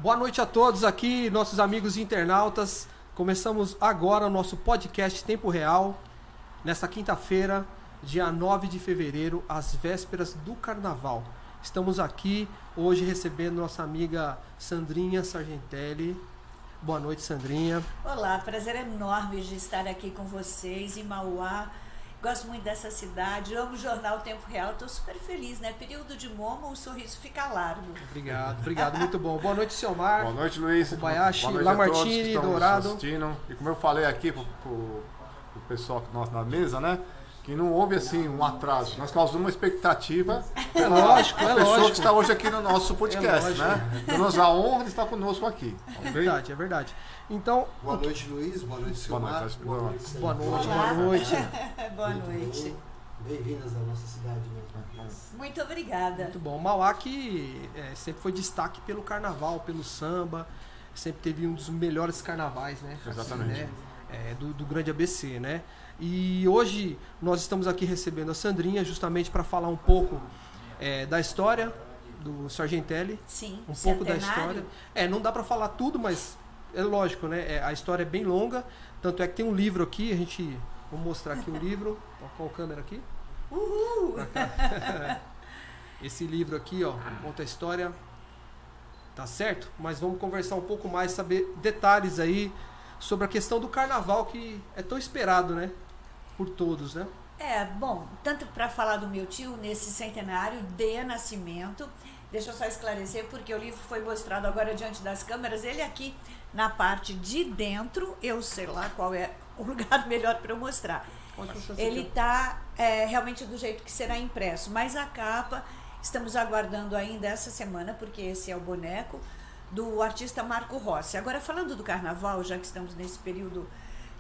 Boa noite a todos aqui, nossos amigos internautas. Começamos agora o nosso podcast Tempo Real, nesta quinta-feira, dia 9 de fevereiro, às vésperas do Carnaval. Estamos aqui hoje recebendo nossa amiga Sandrinha Sargentelli. Boa noite, Sandrinha. Olá, prazer enorme de estar aqui com vocês em Mauá. Gosto muito dessa cidade, amo o jornal Tempo Real, estou super feliz, né? Período de Momo, o sorriso fica largo. Obrigado, muito bom. Boa noite, Selmar. Boa noite, Luiz. Kobayashi, Boa noite Lamartine, Dourado. E como eu falei aqui pro pessoal nosso na mesa, né? Que não houve assim um atraso. Nós causamos uma expectativa. É lógico, a pessoa que está hoje aqui no nosso podcast, né? Dando-nos a honra de estar conosco aqui. É verdade. Então, boa noite, Luiz. Boa noite, Silmar. Boa noite. Boa noite. Bem-vindas à nossa cidade, né? Muito obrigada. Muito bom. Mauá que sempre foi destaque pelo carnaval, pelo samba. Sempre teve um dos melhores carnavais, né? Exatamente. Assim, né? Do grande ABC, né? E hoje nós estamos aqui recebendo a Sandrinha justamente para falar um pouco da história do Sargentelli. Sim, um pouco da história. Não dá para falar tudo, mas é lógico, né? A história é bem longa. Tanto é que tem um livro aqui, vou mostrar aqui o livro. Qual a câmera aqui? Uhul! Esse livro aqui, ó, conta a história. Tá certo? Mas vamos conversar um pouco mais, saber detalhes aí sobre a questão do carnaval que é tão esperado, né? Por todos, né? Bom, tanto para falar do meu tio nesse centenário de nascimento, deixa eu só esclarecer, porque o livro foi mostrado agora diante das câmeras, ele aqui na parte de dentro, eu sei lá qual é o lugar melhor para eu mostrar. Ele está realmente do jeito que será impresso, mas a capa, estamos aguardando ainda essa semana, porque esse é o boneco do artista Marco Rossi. Agora, falando do carnaval, já que estamos nesse período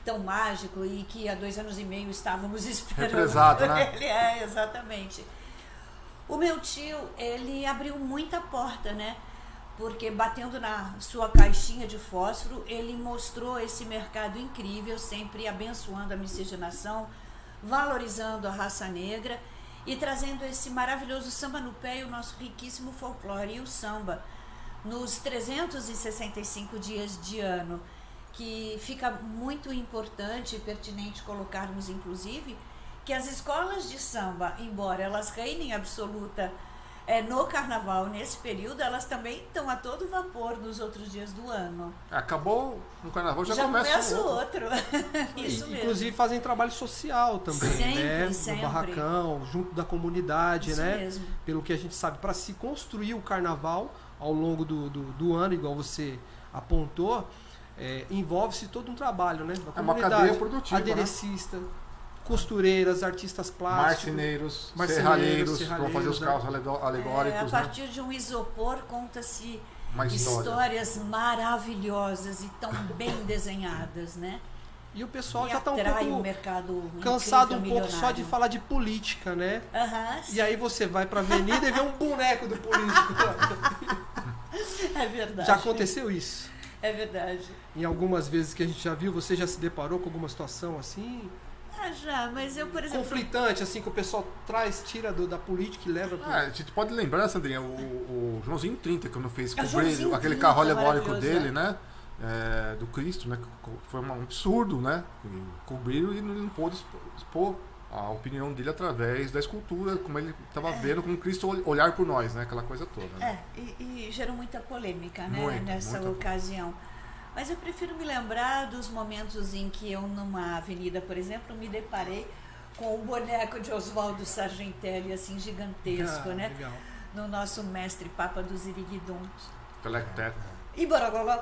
tão mágico e que há 2 anos e meio estávamos esperando. Represado, né? Ele exatamente. O meu tio, ele abriu muita porta, né? Porque batendo na sua caixinha de fósforo, ele mostrou esse mercado incrível, sempre abençoando a miscigenação, valorizando a raça negra e trazendo esse maravilhoso samba no pé e o nosso riquíssimo folclore e o samba nos 365 dias de ano, que fica muito importante e pertinente colocarmos, inclusive, que as escolas de samba, embora elas reinem absoluta no carnaval, nesse período, elas também estão a todo vapor nos outros dias do ano. Acabou no carnaval, já começa o outro. Isso mesmo. Inclusive fazem trabalho social também, né? Sempre. No barracão, junto da comunidade, Isso né? mesmo. Pelo que a gente sabe, para se construir o carnaval ao longo do ano, igual você apontou, envolve-se todo um trabalho, né? Da uma cadeia produtiva, aderecista, né? Costureiras, artistas plásticos, marceneiros, serralheiros, vão fazer os carros alegóricos. A partir de um isopor conta-se história. Histórias maravilhosas e tão bem desenhadas, né? E o pessoal e já está um pouco cansado pouco só de falar de política, né? E aí você vai para a avenida e vê um boneco do político. É verdade. Já aconteceu isso? É verdade. Em algumas vezes que a gente já viu, você já se deparou com alguma situação assim? Já, mas eu, por exemplo... conflitante, assim, que o pessoal tira da política e leva pro... A gente pode lembrar, Sandrinha, o Joãozinho 30, quando fez Joãozinho aquele 30, carro alegórico dele, né? Do Cristo, né? Foi um absurdo, né? Cobriram e não pôde expor a opinião dele através da escultura, como ele estava vendo, como Cristo olhar por nós, né? Aquela coisa toda. Né? E gerou muita polêmica, né? Nessa ocasião. Mas eu prefiro me lembrar dos momentos em que eu, numa avenida, por exemplo, me deparei com o boneco de Oswaldo Sargentelli, assim, gigantesco, né? Legal. No nosso mestre Papa dos Iriguidum. Telecteco. E borogoló.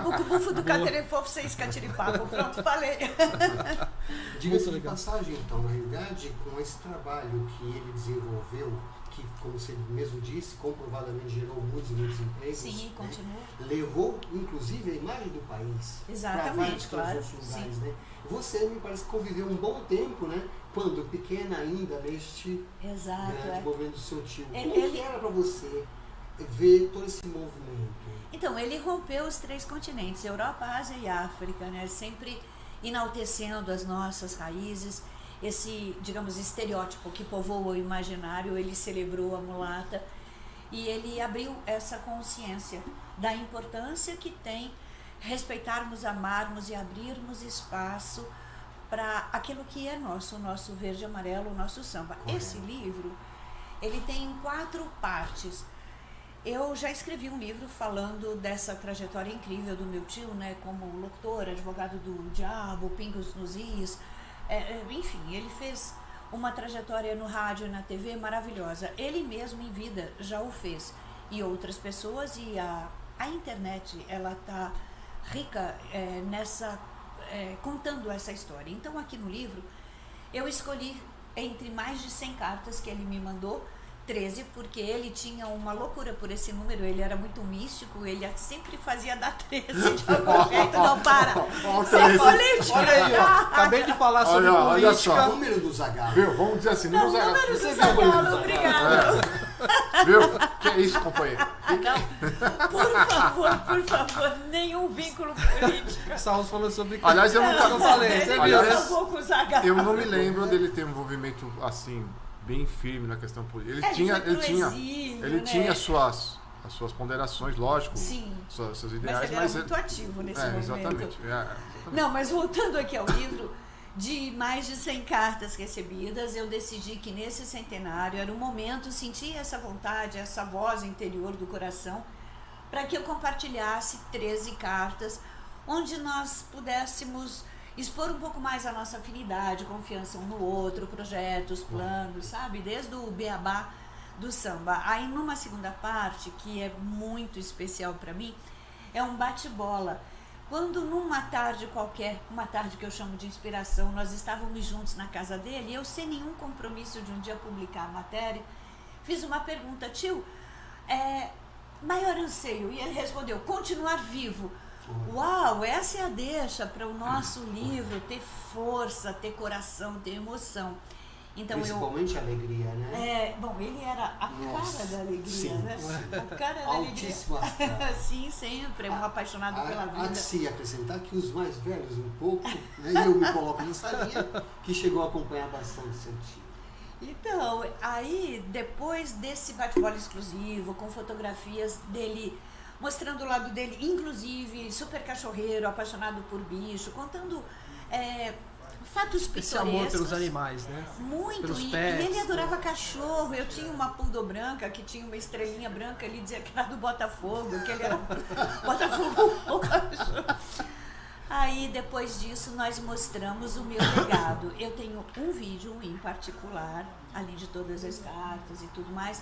O bufo do caterefofo sem escatiripapo. Pronto, falei. Diga-se de passagem, então, na realidade, com esse trabalho que ele desenvolveu, que, como você mesmo disse, comprovadamente gerou muitos empregos. Sim, continua. Levou, inclusive, a imagem do país. Exatamente, para vários outros lugares, né? Você, me parece, conviveu um bom tempo, né? Quando pequena ainda, neste grande governo do seu tio. Como que era para você ver todo esse movimento? Então, ele rompeu os 3 continentes, Europa, Ásia e África, né? Sempre enaltecendo as nossas raízes. Esse, digamos, estereótipo que povoa o imaginário, ele celebrou a mulata E ele abriu essa consciência da importância que tem respeitarmos, amarmos e abrirmos espaço para aquilo que é nosso, o nosso verde e amarelo, o nosso samba. Esse livro, ele tem 4 partes. Eu já escrevi um livro falando dessa trajetória incrível do meu tio, né, como locutor, advogado do diabo, pingos nos is, enfim, ele fez uma trajetória no rádio e na TV maravilhosa. Ele mesmo em vida já o fez. E outras pessoas, e a internet, ela está rica contando essa história. Então aqui no livro, eu escolhi entre mais de 100 cartas que ele me mandou, 13, porque ele tinha uma loucura por esse número, ele era muito místico, ele sempre fazia dar 13 de algum jeito, não para. Sem política. Olha aí, ó, acabei de falar sobre política. Olha só. O número do Zagalo. Viu? Vamos dizer assim, Não, Zagalo. número do Zagalo, obrigado. Viu? Que é isso, companheiro? Por favor, nenhum vínculo político. Estávamos falando sobre... Aliás, eu não falei. Aliás, Eu não me lembro dele ter um envolvimento assim, bem firme na questão política. Ele tinha as suas ponderações, lógico, seus ideais, mas ele era muito ativo nesse momento. Exatamente. Não, mas voltando aqui ao livro, de mais de 100 cartas recebidas, eu decidi que nesse centenário era o momento, sentir essa vontade, essa voz interior do coração, para que eu compartilhasse 13 cartas, onde nós pudéssemos expor um pouco mais a nossa afinidade, confiança um no outro, projetos, planos, sabe? Desde o beabá do samba. Aí numa segunda parte, que é muito especial para mim, é um bate-bola. Quando numa tarde qualquer, uma tarde que eu chamo de inspiração, nós estávamos juntos na casa dele, eu sem nenhum compromisso de um dia publicar a matéria, fiz uma pergunta: tio, maior anseio? E ele respondeu: continuar vivo. Uau, essa é a deixa para o nosso livro ter força, ter coração, ter emoção. Então, principalmente a alegria, né? Bom, ele era a cara da alegria, sim, né? A cara da altíssima alegria. Sim, sempre, um apaixonado pela vida. Há de se acrescentar que os mais velhos um pouco, né, e eu me coloco nessa linha, que chegou a acompanhar bastante seu tio. Então, aí, depois desse bate-bola exclusivo, com fotografias dele, mostrando o lado dele, inclusive, super cachorreiro, apaixonado por bicho, contando fatos pitorescos. Esse amor pelos animais, né? Muito, pelos e pets, ele adorava cachorro. Eu tinha uma poodle branca, que tinha uma estrelinha branca, ele dizia que era do Botafogo, que ele era Botafogo ou cachorro. Aí, depois disso, nós mostramos o meu legado. Eu tenho um vídeo em particular, além de todas as cartas e tudo mais,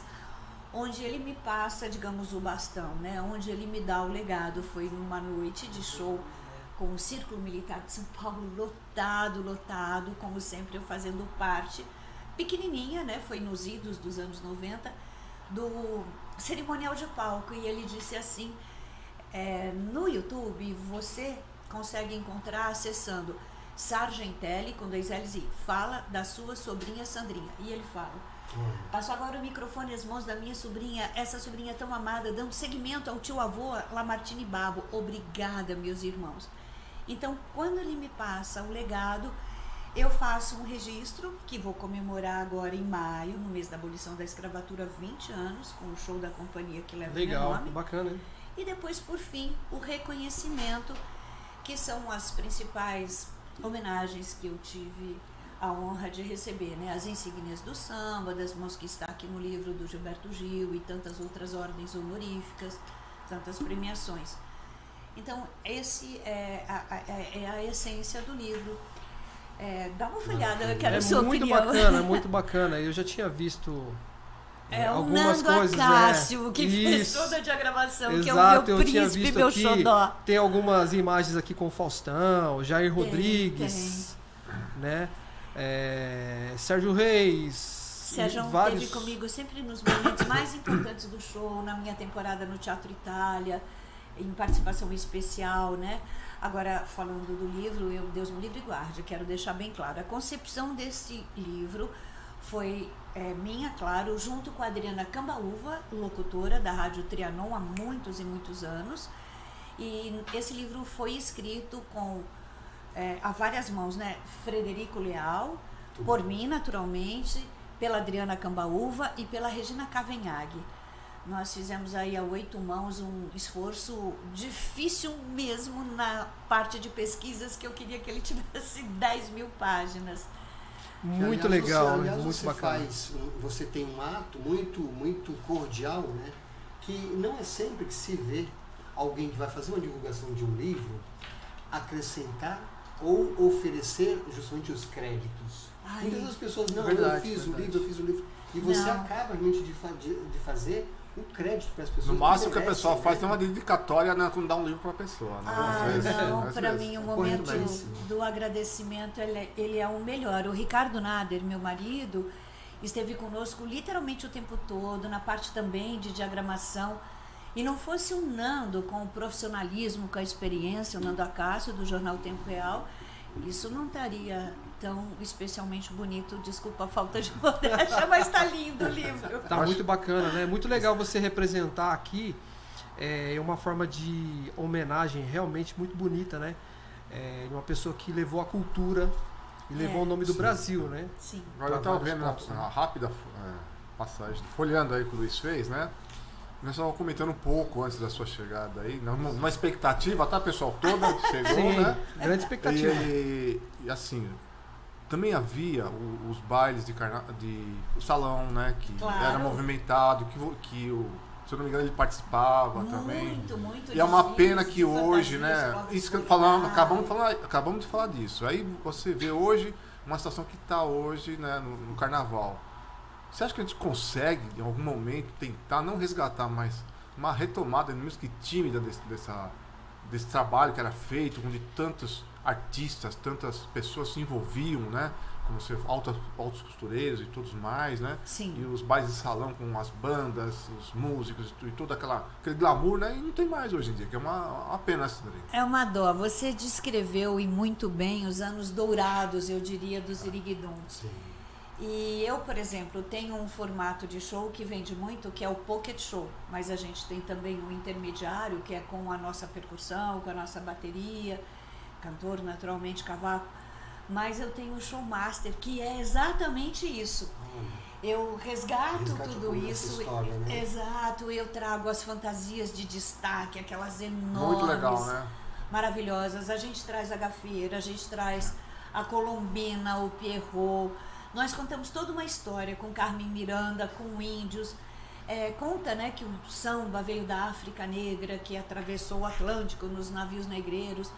onde ele me passa, digamos, o bastão, né? Onde ele me dá o legado. Foi numa noite de show com o Círculo Militar de São Paulo lotado, como sempre, eu fazendo parte, pequenininha, né? Foi nos idos dos anos 90, do cerimonial de palco. E ele disse assim, no YouTube você consegue encontrar acessando Sargentelli, com 2 L's, fala da sua sobrinha Sandrinha. E ele fala: passo agora o microfone às mãos da minha sobrinha, essa sobrinha tão amada, dando seguimento ao tio-avô Lamartine Babo. Obrigada, meus irmãos. Então, quando ele me passa o legado, eu faço um registro, que vou comemorar agora em maio, no mês da abolição da escravatura, 20 anos, com o show da companhia que leva o meu nome. Legal, bacana, hein? E depois, por fim, o reconhecimento, que são as principais homenagens que eu tive a honra de receber, né? As insígnias do samba, das mãos que está aqui no livro do Gilberto Gil e tantas outras ordens honoríficas, tantas premiações. Então, esse é a essência do livro. Dá uma folhada, eu quero a sua opinião. É muito bacana. Eu já tinha visto algumas coisas. Acácio, que fez toda a diagramação, que é o meu príncipe, meu xodó. Tem algumas imagens aqui com Faustão, Jair Rodrigues, né? Sérgio Reis. Sérgio esteve comigo sempre nos momentos mais importantes do show, na minha temporada no Teatro Itália, em participação especial, né? Agora, falando do livro, Deus me livre e guarde, quero deixar bem claro, a concepção desse livro foi minha, claro, junto com a Adriana Cambaúva, locutora da Rádio Trianon há muitos e muitos anos, e esse livro foi escrito com a várias mãos, né? Frederico Leal, por mim, naturalmente, pela Adriana Cambaúva e pela Regina Cavenhaghi. Nós fizemos aí a 8 mãos um esforço difícil mesmo na parte de pesquisas, que eu queria que ele tivesse 10 mil páginas. Muito legal, né? Muito você bacana. Você tem um ato muito cordial, né? Que não é sempre que se vê alguém que vai fazer uma divulgação de um livro acrescentar ou oferecer justamente os créditos. Muitas das pessoas, não, eu fiz o livro. E você acaba realmente de fazer o crédito para as pessoas. No máximo que a pessoa faz é uma dedicatória, né, quando dá um livro para a pessoa. Né? Não, para mim o momento do agradecimento ele é o melhor. O Ricardo Nader, meu marido, esteve conosco literalmente o tempo todo, na parte também de diagramação. E não fosse o Nando com o profissionalismo, com a experiência, o Nando Acácio do Jornal Tempo Real, isso não estaria tão especialmente bonito. Desculpa a falta de modéstia, mas está lindo o livro. Tá muito bacana, né? Muito legal você representar aqui. É uma forma de homenagem realmente muito bonita, né? Uma pessoa que levou a cultura e levou o nome do Brasil, né? Sim. Agora eu estava vendo uma rápida passagem, folheando aí que o Luiz fez, né? Nós estávamos comentando um pouco antes da sua chegada aí, uma expectativa, tá, pessoal? Toda chegou, sim, né? Grande expectativa. E assim, também havia os bailes de salão, né? Que era movimentado, que se eu não me engano ele participava também. Muito. E é uma pena que hoje, né? Isso que acabamos de falar disso. Aí você vê hoje uma situação que está hoje, né, no carnaval. Você acha que a gente consegue, em algum momento, tentar não resgatar, mas uma retomada, mesmo que tímida, desse trabalho que era feito, onde tantos artistas, tantas pessoas se envolviam, né? Como altos costureiros e todos mais, né? Sim. E os bailes de salão com as bandas, os músicos e todo aquele glamour, né? E não tem mais hoje em dia, que é uma pena. É uma dó. Você descreveu e muito bem os anos dourados, eu diria, do Ziriguidum. Sim. E eu, por exemplo, tenho um formato de show que vende muito, que é o Pocket Show. Mas a gente tem também o intermediário, que é com a nossa percussão, com a nossa bateria, cantor, naturalmente, cavaco. Mas eu tenho o Show Master, que é exatamente isso. Eu resgato tudo isso. História, né? Exato, eu trago as fantasias de destaque, aquelas enormes, muito legal, né? Maravilhosas. A gente traz a gafieira, a gente traz a colombina, o pierrot. Nós contamos toda uma história com Carmen Miranda, com índios. Conta, né, que o samba veio da África Negra, que atravessou o Atlântico nos navios negreiros.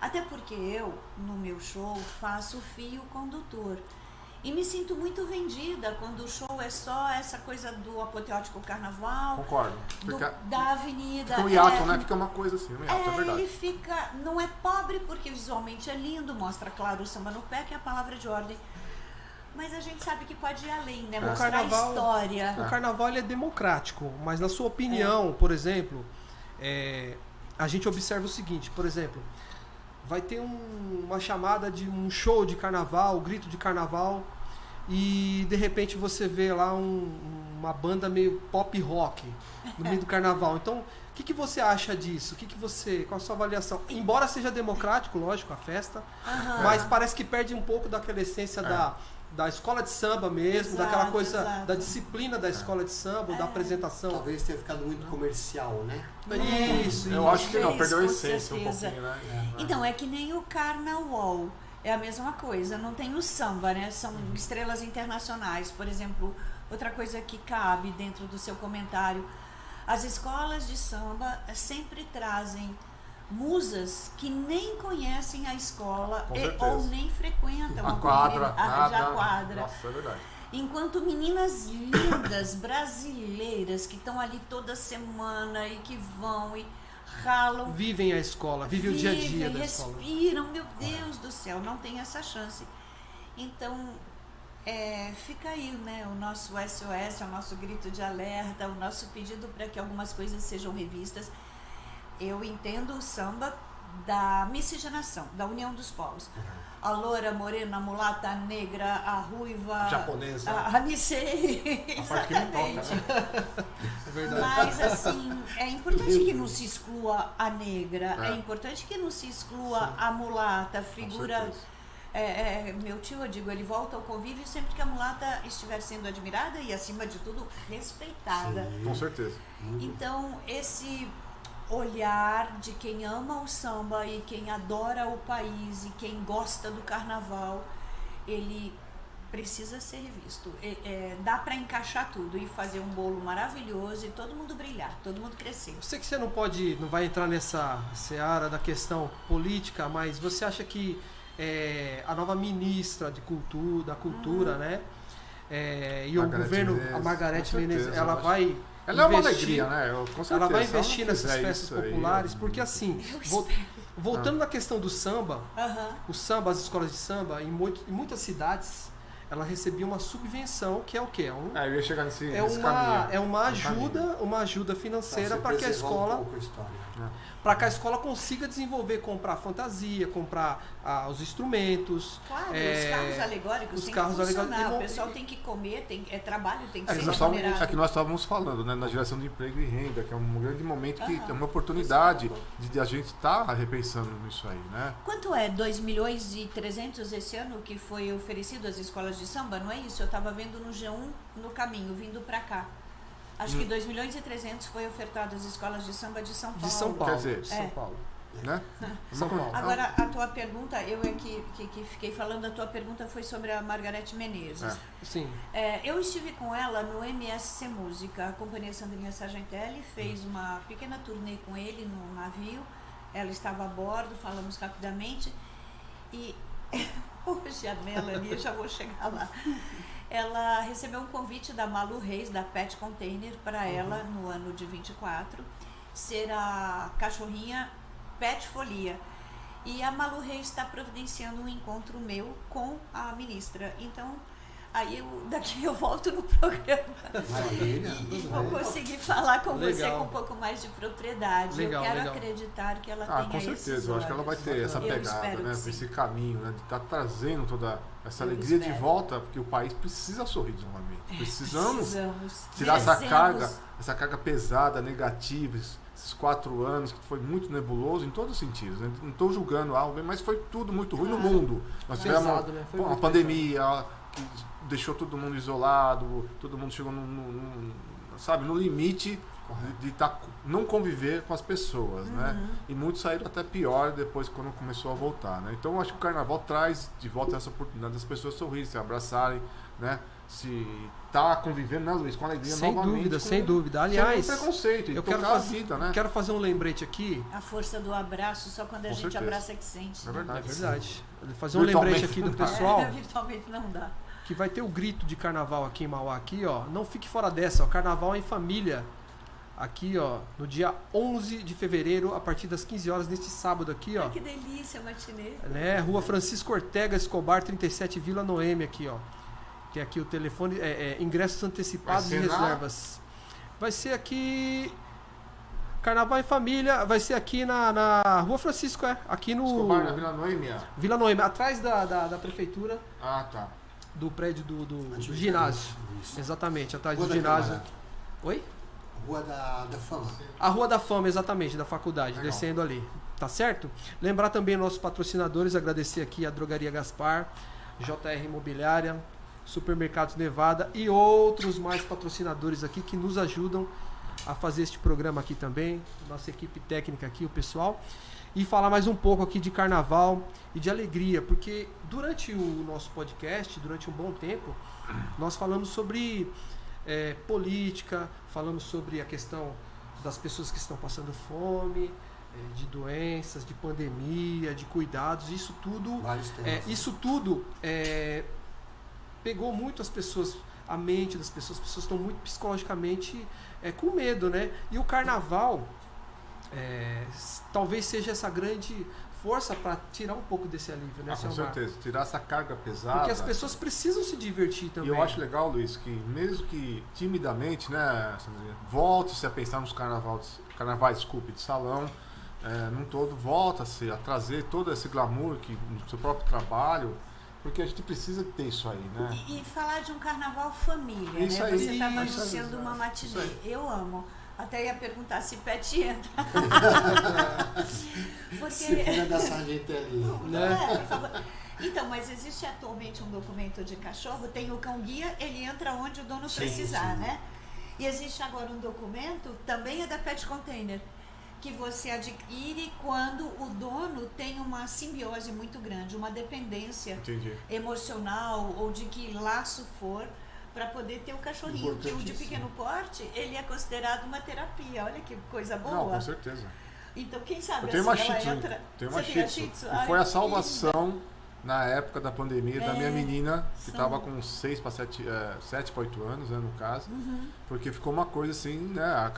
Até porque eu, no meu show, faço fio condutor. E me sinto muito vendida quando o show é só essa coisa do apoteótico carnaval. Concordo. Da avenida. Fica um hiato, né? Fica uma coisa assim, um hiato, é verdade. Ele fica, não é pobre porque visualmente é lindo, mostra claro o samba no pé, que é a palavra de ordem. Mas a gente sabe que pode ir além, né? Mostrar a história. O carnaval ele é democrático, mas na sua opinião, por exemplo, a gente observa o seguinte, por exemplo, vai ter uma chamada de um show de carnaval, grito de carnaval, e de repente você vê lá uma banda meio pop rock no meio do carnaval. Então, o que você acha disso? Qual a sua avaliação? Embora seja democrático, lógico, a festa, mas parece que perde um pouco daquela essência da escola de samba mesmo, daquela coisa da disciplina da escola de samba, da apresentação. Talvez tenha ficado muito comercial, né? Isso. Eu acho que não, perdeu a essência certeza. um pouquinho, né? Então, é que nem o carnaval. É a mesma coisa, não tem o samba, né? São estrelas internacionais. Por exemplo, outra coisa que cabe dentro do seu comentário, as escolas de samba sempre trazem musas que nem conhecem a escola ou nem frequentam a quadra. Nossa, é verdade. Enquanto meninas lindas, brasileiras, que estão ali toda semana e que vão e ralam. Vivem a escola, vivem o dia a dia da escola. Respiram, meu Deus do céu, não tem essa chance. Então, fica aí, né, o nosso SOS, o nosso grito de alerta, o nosso pedido para que algumas coisas sejam revistas. Eu entendo o samba da miscigenação, da união dos povos. A loura, a morena, a mulata, a negra, a ruiva, a japonesa, a Nisei, exatamente. É verdade. Mas assim, é importante que não se exclua a negra, é importante que não se exclua a mulata, a figura Meu tio, eu digo, ele volta ao convívio sempre que a mulata estiver sendo admirada e, acima de tudo, respeitada. Sim, com certeza. Então, esse olhar de quem ama o samba e quem adora o país e quem gosta do carnaval, ele precisa ser revisto. Dá para encaixar tudo e fazer um bolo maravilhoso e todo mundo brilhar, todo mundo crescer. Eu sei que você não vai entrar nessa seara da questão política, mas você acha que a nova ministra da cultura, né? E o governo, a Margareth Menezes, ela vai Ela é uma alegria, né? Com certeza, ela vai investir nessas festas populares, porque assim, voltando na questão do samba, o samba, as escolas de samba, em muitas cidades, ela recebia uma subvenção, que é o quê? Eu ia chegar nesse caminho. É uma ajuda financeira para que a escola... para que a escola consiga desenvolver, comprar fantasia, comprar os instrumentos. Claro, os carros alegóricos têm que funcionar, o pessoal tem que comer, trabalho, tem que ser remunerado. É que nós estávamos falando, né, na geração de emprego e renda, que é um grande momento, que é uma oportunidade de a gente estar repensando nisso aí, né? Quanto é 2.300.000 esse ano que foi oferecido às escolas de samba, não é isso? Eu estava vendo no G1 no caminho, vindo para cá. Acho que 2.300.000 foi ofertado às escolas de samba de São Paulo. De São Paulo. Quer dizer, São Paulo. Né? São Paulo. Agora, a tua pergunta, eu que fiquei falando, a tua pergunta foi sobre a Margareth Menezes. Sim. Eu estive com ela no MSC Música. A Companhia Sandrinha Sargentelli fez uma pequena turnê com ele no navio. Ela estava a bordo, falamos rapidamente. E hoje a Melanie, eu já vou chegar lá. Ela recebeu um convite da Malu Reis, da Pet Container, para ela, no ano de 24, ser a cachorrinha Pet Folia. E a Malu Reis está providenciando um encontro meu com a ministra. Então, aí daqui eu volto no programa e vou conseguir falar com você com um pouco mais de propriedade. Eu quero acreditar que ela tenha com certeza, eu acho que ela vai ter essa pegada, né, esse caminho, né, de estar trazendo toda essa alegria de volta, porque o país precisa sorrir novamente. Precisamos tirar essa carga pesada, negativa, esses 4 anos que foi muito nebuloso em todos os sentidos, né? Não estou julgando algo, mas foi tudo muito ruim no mundo. Nós tivemos uma pandemia que deixou todo mundo isolado, todo mundo chegou no limite de não conviver com as pessoas, né? E muitos saíram até pior depois quando começou a voltar, né? Então eu acho que o carnaval traz de volta essa oportunidade das pessoas sorrirem, se abraçarem, né? Se convivendo, né, Luiz, com alegria novamente. Sem dúvida. Aliás, sem preconceito, eu quero fazer um lembrete aqui. A força do abraço, só quando a gente abraça é que sente. É verdade. Fazer um lembrete aqui do pessoal. Virtualmente não dá. Que vai ter o grito de carnaval aqui em Mauá, aqui, ó. Não fique fora dessa, ó. Carnaval em família. Aqui, ó, no dia 11 de fevereiro, a partir das 15 horas, neste sábado aqui, ó. Ai, que delícia, matinê. Né? Rua Francisco Ortega Escobar, 37, Vila Noêmia, aqui, ó. Tem aqui o telefone, ingressos antecipados e reservas. Vai ser aqui... Carnaval em família, vai ser aqui na Rua Francisco, aqui no... Escobar, na Vila Noêmia? Vila Noêmia, atrás da prefeitura. Ah, tá. Do prédio do ginásio. Isso. Exatamente, atrás do ginásio. Oi? Rua da Fama. A Rua da Fama, exatamente, da faculdade, descendo ali. Tá certo? Lembrar também nossos patrocinadores, agradecer aqui a Drogaria Gaspar, JR Imobiliária, Supermercados Nevada e outros mais patrocinadores aqui que nos ajudam a fazer este programa aqui também, nossa equipe técnica aqui, o pessoal, e falar mais um pouco aqui de carnaval e de alegria, porque durante o nosso podcast, durante um bom tempo, nós falamos sobre política, falamos sobre a questão das pessoas que estão passando fome, de doenças, de pandemia, de cuidados, isso tudo pegou muito as pessoas, a mente das pessoas, as pessoas estão muito psicologicamente com medo, né? E o carnaval talvez seja essa grande força para tirar um pouco desse alívio, né, com certeza, tirar essa carga pesada. Porque as pessoas precisam se divertir também. E eu acho legal, Luiz, que mesmo que timidamente, né, volte-se a pensar nos carnavais, de salão, num todo, volta-se a trazer todo esse glamour no seu próprio trabalho, porque a gente precisa ter isso aí, né? E falar de um carnaval família, isso né? Aí, você estava anunciando uma matinê. Eu amo. Até ia perguntar se Pet entra. Porque... Se filha da Sargentelli. Por favor. Então, mas existe atualmente um documento de cachorro, tem o cão-guia, ele entra onde o dono precisar, né? E existe agora um documento, também é da Pet Container, que você adquire quando o dono tem uma simbiose muito grande, uma dependência emocional ou de que laço for, para poder ter o cachorrinho, que o de pequeno porte, ele é considerado uma terapia. Olha que coisa boa. Não, com certeza. Então, quem sabe eu tenho assim, uma ela entra... Tenho uma Você Shih Tzu. Ai, e foi a salvação na época da pandemia da minha menina, que são... estava com 7 para 8 anos, né, no caso. Porque ficou uma coisa assim, né?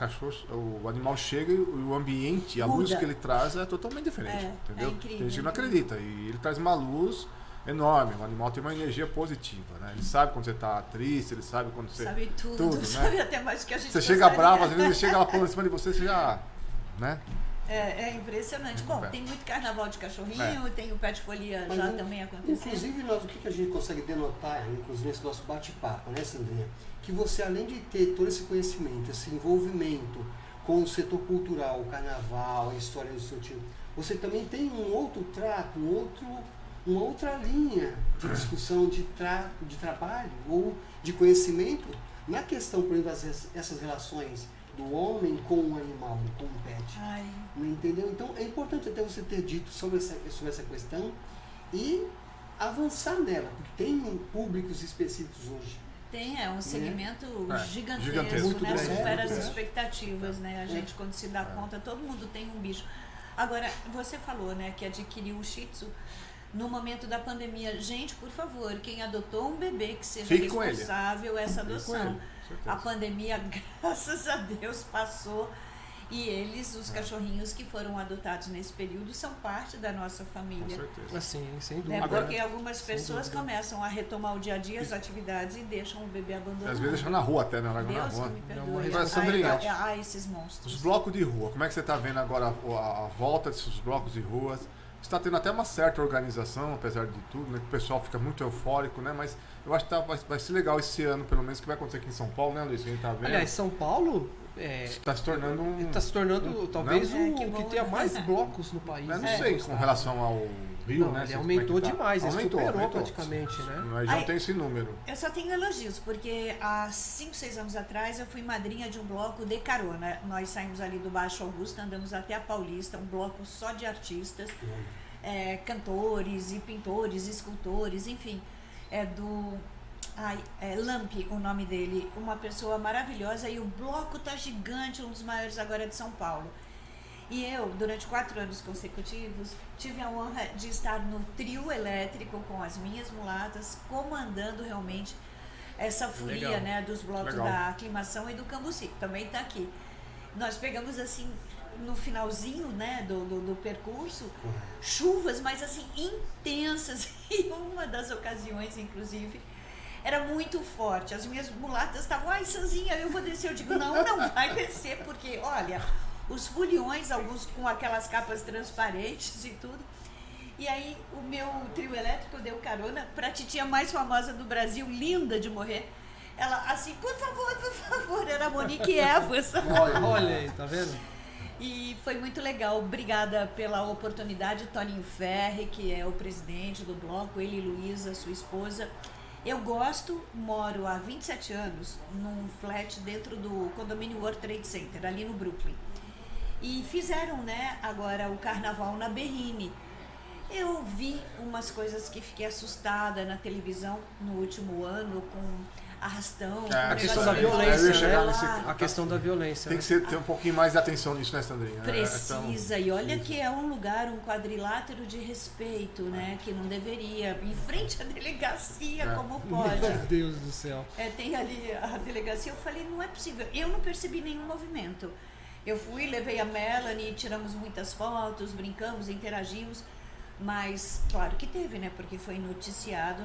O animal chega e o ambiente, a luz que ele traz é totalmente diferente. Entendeu? É incrível, tem gente que não acredita. E ele traz uma luz enorme, o animal tem uma energia positiva, né? Ele sabe quando você está triste, ele sabe quando você... Sabe tudo, né? sabe até mais que a gente Você chega bravo, às vezes ele chega lá pulando em cima de você, você já... né? É impressionante. Bom, tem muito carnaval de cachorrinho, tem o Pet Folia já também acontecendo. Inclusive, o que a gente consegue denotar, inclusive nesse nosso bate-papo, né, Sandrinha? Que você, além de ter todo esse conhecimento, esse envolvimento com o setor cultural, o carnaval, a história do seu tio, você também tem um outro trato, uma outra linha de discussão de trabalho ou de conhecimento na questão, por exemplo, essas relações do homem com o animal, com o pet. Entendeu? Então é importante até você ter dito sobre essa questão e avançar nela, porque tem públicos específicos hoje. Tem, é um segmento gigantesco, gigantesco, né? Supera as expectativas, né? A gente, quando se dá conta, todo mundo tem um bicho. Agora, você falou, né, que adquiriu o Shih Tzu no momento da pandemia. Gente, por favor, quem adotou um bebê que seja responsável essa adoção. A pandemia, graças a Deus, passou e eles, os cachorrinhos que foram adotados nesse período, são parte da nossa família. Com certeza. Assim, sem dúvida. Porque algumas pessoas começam a retomar o dia a dia, as atividades e deixam o bebê abandonado. Às vezes deixam na rua até, né? Largam na rua. Me perdoe. Esses monstros. Os blocos de rua, como é que você está vendo agora a volta desses blocos de ruas? Está tendo até uma certa organização, apesar de tudo, né? Que o pessoal fica muito eufórico, né? Mas eu acho que vai ser legal esse ano, pelo menos, que vai acontecer aqui em São Paulo, né, Luiz? Que a gente tá vendo. Aliás, São Paulo está se tornando talvez o que tenha mais blocos no país. Eu não sei com relação ao Rio, né? Ele aumentou demais, ele superou praticamente, sim. né? Mas já tem esse número. Eu só tenho elogios, porque há 5, 6 anos atrás eu fui madrinha de um bloco de carona. Nós saímos ali do Baixo Augusta, andamos até a Paulista, um bloco só de artistas, cantores e pintores, escultores, enfim. Lamp, o nome dele, uma pessoa maravilhosa, e o bloco tá gigante, um dos maiores agora de São Paulo. E eu, durante 4 anos consecutivos, tive a honra de estar no trio elétrico com as minhas mulatas, comandando realmente essa folia, né, dos blocos da aclimação e do Cambuci, também está aqui. Nós pegamos assim, no finalzinho, né, do percurso, chuvas, mas assim, intensas, e uma das ocasiões, inclusive, era muito forte. As minhas mulatas estavam, Sanzinha, eu vou descer. Eu digo, não vai descer, porque, olha, os foliões, alguns com aquelas capas transparentes e tudo. E aí, o meu trio elétrico deu carona pra titia mais famosa do Brasil, linda de morrer. Ela, assim, por favor, era a Monique Evas. Olha aí, tá vendo? E foi muito legal. Obrigada pela oportunidade, Toninho Ferri, que é o presidente do bloco, ele e Luísa, sua esposa. Eu moro há 27 anos num flat dentro do condomínio World Trade Center, ali no Brooklyn. E fizeram, né, agora o carnaval na Berrine. Eu vi umas coisas que fiquei assustada na televisão no último ano, com arrastão. A questão da violência, né? A questão da violência. Tem que ter um pouquinho mais de atenção nisso, né, Sandrinha? Precisa. E olha que é um lugar, um quadrilátero de respeito, né? Que não deveria. Em frente à delegacia, como pode. Meu Deus do céu. Tem ali a delegacia. Eu falei, não é possível. Eu não percebi nenhum movimento. Eu fui, levei a Melanie, tiramos muitas fotos, brincamos, interagimos. Mas, claro que teve, né? Porque foi noticiado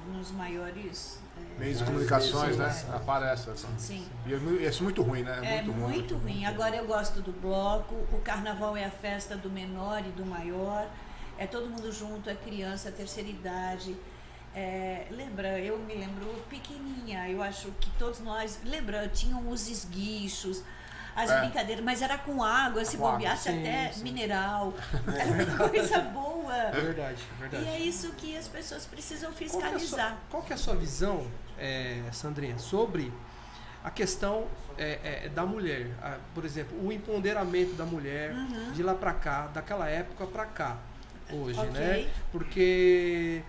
nos maiores... meios de comunicações, né? Aparece. Sim. E isso é muito ruim, né? É muito ruim. Agora eu gosto do bloco, o carnaval é a festa do menor e do maior, é todo mundo junto, é criança, terceira idade. Eu me lembro pequenininha, eu acho que todos nós, tinham os esguichos, as brincadeiras, mas era com água, se bobeasse até mineral. Era uma coisa boa. É verdade. E é isso que as pessoas precisam fiscalizar. Qual que é a sua visão, Sandrinha, sobre a questão da mulher? Por exemplo, o empoderamento da mulher de lá para cá, daquela época para cá, hoje, né? Porque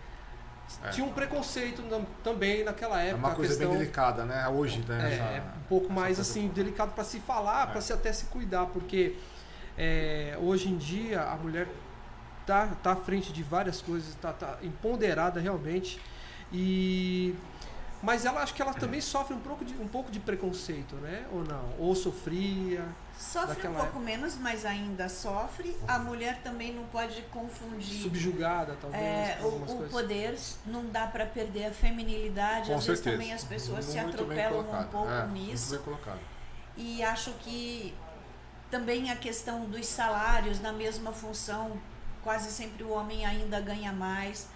tinha um preconceito também naquela época. É uma coisa bem delicada, né? Hoje, né? Um pouco mais assim, delicado para se falar, para se até se cuidar, porque hoje em dia a mulher tá à frente de várias coisas, tá empoderada realmente, mas acho que ela também sofre um pouco de preconceito, né? Ou não? Ou sofria? Sofre um pouco menos, mas ainda sofre. A mulher também não pode confundir. Subjugada, talvez. O poder, não dá para perder a feminilidade. Com Às certeza. vezes também as pessoas se atropelam um pouco nisso. Muito bem colocado. E acho que também a questão dos salários na mesma função, quase sempre o homem ainda ganha mais.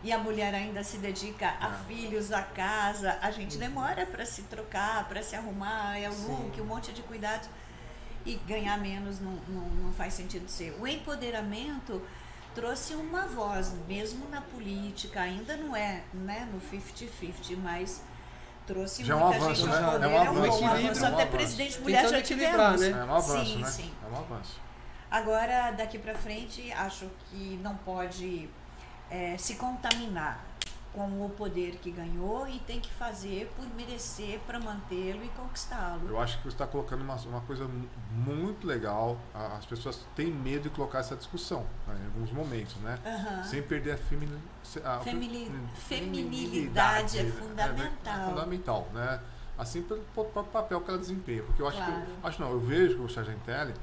E a mulher ainda se dedica a filhos, a casa. A gente demora para se trocar, para se arrumar, o look, um monte de cuidados. E ganhar menos não faz sentido ser. O empoderamento trouxe uma voz, mesmo na política, ainda não é, né, no 50-50, mas trouxe já muita avanço, gente né? ao poder. É um avanço. Até presidente mulher já tivemos. Né? É um avanço, sim, né? sim. É um avanço. Agora, daqui para frente, acho que não pode se contaminar com o poder que ganhou e tem que fazer por merecer para mantê-lo e conquistá-lo. Eu acho que você está colocando uma coisa muito legal. As pessoas têm medo de colocar essa discussão, né, em alguns momentos, né? Sem perder a feminilidade é fundamental. É fundamental, né? Assim pelo papel que ela desempenha. Porque eu eu vejo que o Sargentelli,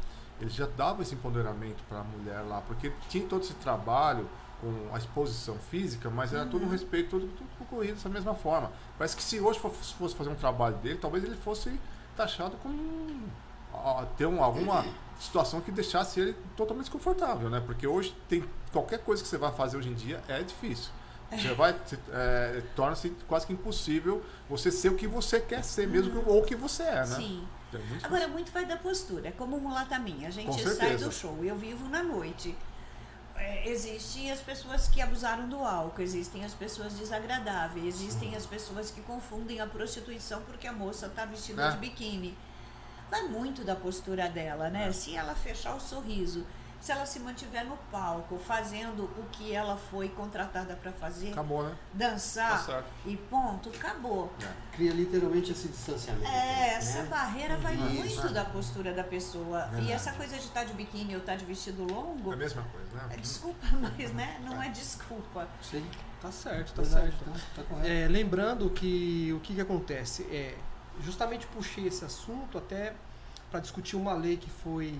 ele já dava esse empoderamento para a mulher lá, porque tinha todo esse trabalho com a exposição física, mas era todo um respeito, tudo concorrido dessa mesma forma. Parece que se hoje fosse fazer um trabalho dele, talvez ele fosse taxado como ter alguma situação que deixasse ele totalmente desconfortável, né? Porque hoje tem qualquer coisa que você vai fazer hoje em dia é difícil. Você torna-se quase que impossível você ser o que você quer ser mesmo, ou o que você é, né? Sim. Agora, muito vai da postura. É como mulata minha. A gente sai do show. Eu vivo na noite. Existem as pessoas que abusaram do álcool, existem as pessoas desagradáveis, existem as pessoas que confundem a prostituição porque a moça está vestida de biquíni. Vai muito da postura dela, né? Se ela fechar o sorriso, se ela se mantiver no palco fazendo o que ela foi contratada para fazer, acabou, né? Dançar e ponto, acabou. Cria literalmente esse distanciamento. Essa barreira vai muito da postura da pessoa. E essa coisa de estar de biquíni ou estar de vestido longo... É a mesma coisa, né? Desculpa, mas né, não é desculpa. Sim, tá certo, tá certo. Tá correto. Lembrando que o que acontece justamente puxei esse assunto até para discutir uma lei que foi,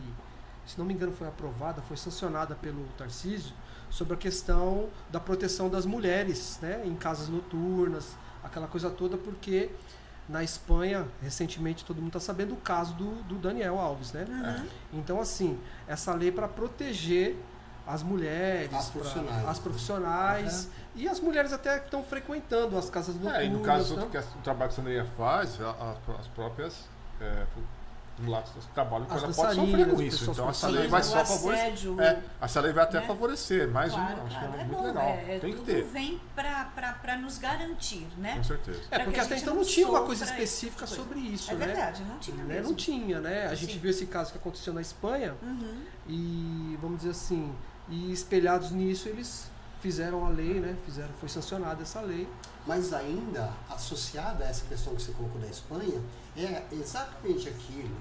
se não me engano, foi aprovada, foi sancionada pelo Tarcísio, sobre a questão da proteção das mulheres, né, em casas noturnas, aquela coisa toda, porque na Espanha, recentemente, todo mundo está sabendo o caso do Daniel Alves, né? Então, assim, essa lei para proteger as mulheres, as profissionais e as mulheres até que estão frequentando as casas noturnas. E no caso do trabalho que a Sandrinha faz, as próprias mulatas trabalham com ela pode sofrer com isso. Então essa lei vai só favorecer. Essa lei vai até favorecer, mas acho que é muito legal. Tem que ter. Vem para nos garantir, né? Com certeza. Porque até então não tinha uma coisa específica sobre isso, né? É verdade, não tinha mesmo. Não tinha, né? A gente viu esse caso que aconteceu na Espanha e, vamos dizer assim, e espelhados nisso eles fizeram a lei, né? Foi sancionada essa lei. Mas ainda, associada a essa questão que você colocou da Espanha, é exatamente aquilo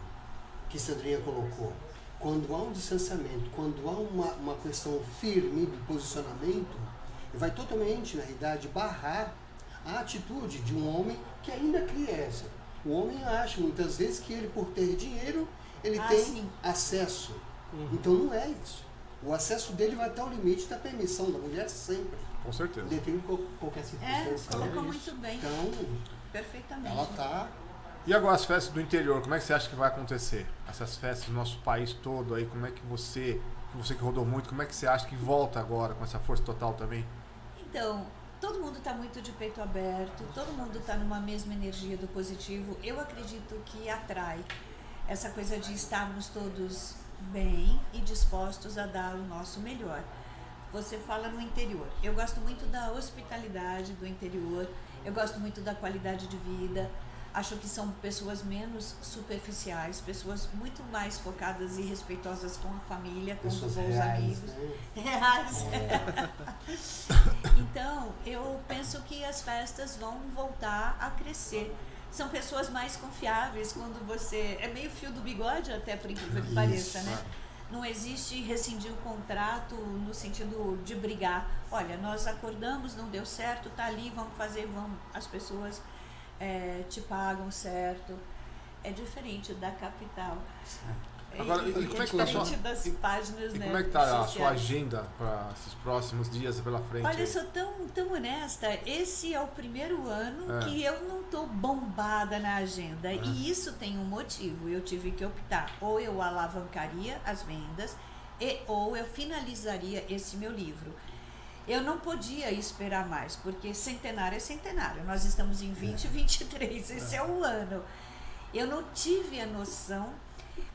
que Sandrinha colocou. Quando há um distanciamento, quando há uma questão firme de posicionamento, vai totalmente, na realidade, barrar a atitude de um homem que ainda cria essa. O homem acha, muitas vezes, que ele, por ter dinheiro, ele tem acesso. Então não é isso. O acesso dele vai até o limite da permissão da mulher sempre. Com certeza. Depende de qualquer circunstância. Colocou muito bem. Então, perfeitamente. ela está... E agora as festas do interior, como é que você acha que vai acontecer? Essas festas do nosso país todo aí, como é que você que rodou muito, como é que você acha que volta agora com essa força total também? Então, todo mundo está muito de peito aberto, todo mundo está numa mesma energia do positivo. Eu acredito que atrai essa coisa de estarmos todos bem e dispostos a dar o nosso melhor. Você fala no interior. Eu gosto muito da hospitalidade do interior, eu gosto muito da qualidade de vida. Acho que são pessoas menos superficiais, pessoas muito mais focadas e respeitosas com a família, com pessoas os bons reais, amigos. Né? Reais. Então, eu penso que as festas vão voltar a crescer. São pessoas mais confiáveis quando você... É meio fio do bigode até, por incrível que pareça, né? Não existe rescindir o contrato no sentido de brigar. Olha, nós acordamos, não deu certo, tá ali, vamos fazer, vamos. As pessoas te pagam certo. É diferente da capital. Agora, e como é que tá das páginas, né? Como é que tá a sua agenda para esses próximos dias pela frente? Olha, eu sou tão honesta. Esse é o primeiro ano que eu não tô bombada na agenda. E isso tem um motivo. Eu tive que optar. Ou eu alavancaria as vendas, ou eu finalizaria esse meu livro. Eu não podia esperar mais, porque centenário é centenário. Nós estamos em 2023, esse é o ano. Eu não tive a noção,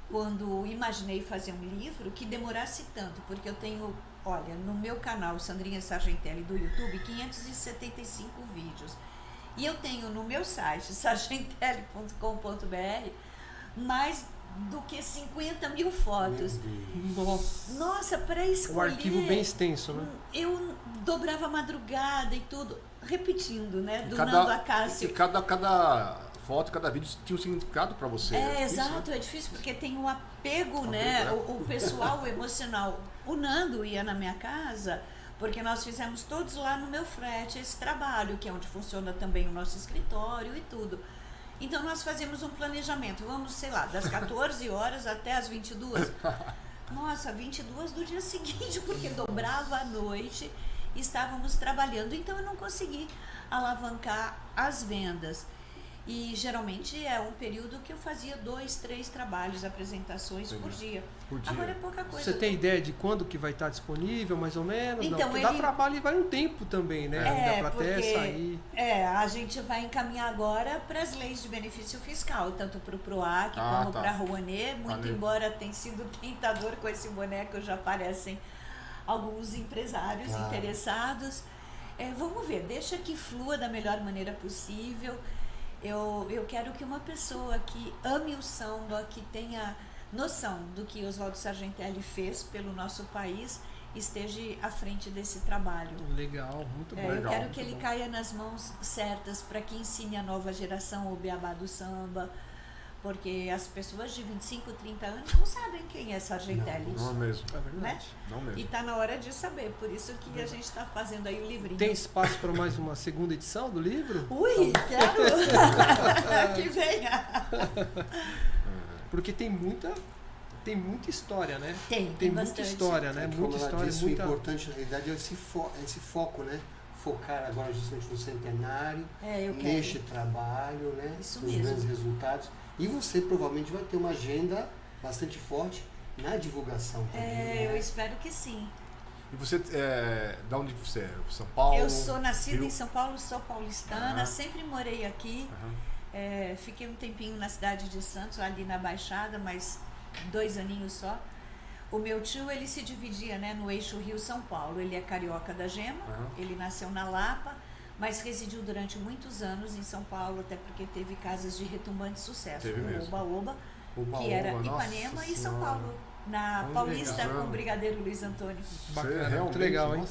quando imaginei fazer um livro, que demorasse tanto, porque eu tenho, olha, no meu canal Sandrinha Sargentelli do YouTube, 575 vídeos. E eu tenho no meu site, sargentelli.com.br, mais do que 50 mil fotos. Nossa, para escolher... O arquivo bem extenso, né? Eu dobrava a madrugada e tudo, repetindo, né? Do Nando Acácio. E cada foto, cada vídeo tinha um significado para você. Exato, é difícil porque tem um apego, né? O pessoal, o emocional. O Nando ia na minha casa, porque nós fizemos todos lá no meu frete esse trabalho, que é onde funciona também o nosso escritório e tudo. Então nós fazemos um planejamento, vamos, sei lá, das 14 horas até as 22. Nossa, 22 do dia seguinte, porque dobrava a noite, estávamos trabalhando, então eu não consegui alavancar as vendas. E geralmente é um período que eu fazia 2, 3 trabalhos, apresentações por dia. Agora é pouca coisa. Você tem ideia de quando que vai estar disponível, mais ou menos? Então, não, porque dá trabalho e vai um tempo também, né? Dá pra até sair. A gente vai encaminhar agora para as leis de benefício fiscal, tanto para o PROAC como para a Rouanet, muito embora tenha sido tentador com esse boneco, já aparecem alguns empresários interessados. Vamos ver, deixa que flua da melhor maneira possível. Eu quero que uma pessoa que ame o samba, que tenha noção do que Oswaldo Sargentelli fez pelo nosso país, esteja à frente desse trabalho. Legal, muito bom. Eu quero que ele caia nas mãos certas para que ensine a nova geração o beabá do samba, porque as pessoas de 25, 30 anos não sabem quem é Sargentelli. Não mesmo. É verdade. Né? Não mesmo. E está na hora de saber, por isso que a gente está fazendo aí o livrinho. Tem espaço para mais uma segunda edição do livro? Ui, quero! Que venha! Porque tem muita história, né? Tem muita bastante história, né? Muita história, O importante, na realidade, é esse foco, né? Focar agora justamente no centenário, neste trabalho, né? Isso os mesmo. grandes resultados. E você provavelmente vai ter uma agenda bastante forte na divulgação também. Eu espero que sim. E você, da onde você é? São Paulo? Eu sou nascida em São Paulo, sou paulistana, sempre morei aqui. Fiquei um tempinho na cidade de Santos, ali na Baixada, mas 2 aninhos só. O meu tio, ele se dividia, né, no eixo Rio-São Paulo. Ele é carioca da Gema, ele nasceu na Lapa, mas residiu durante muitos anos em São Paulo, até porque teve casas de retumbante sucesso, o Oba-Oba, que era Ipanema e São Paulo, na Paulista, com o brigadeiro Luiz Antônio. Bacana, muito legal, hein?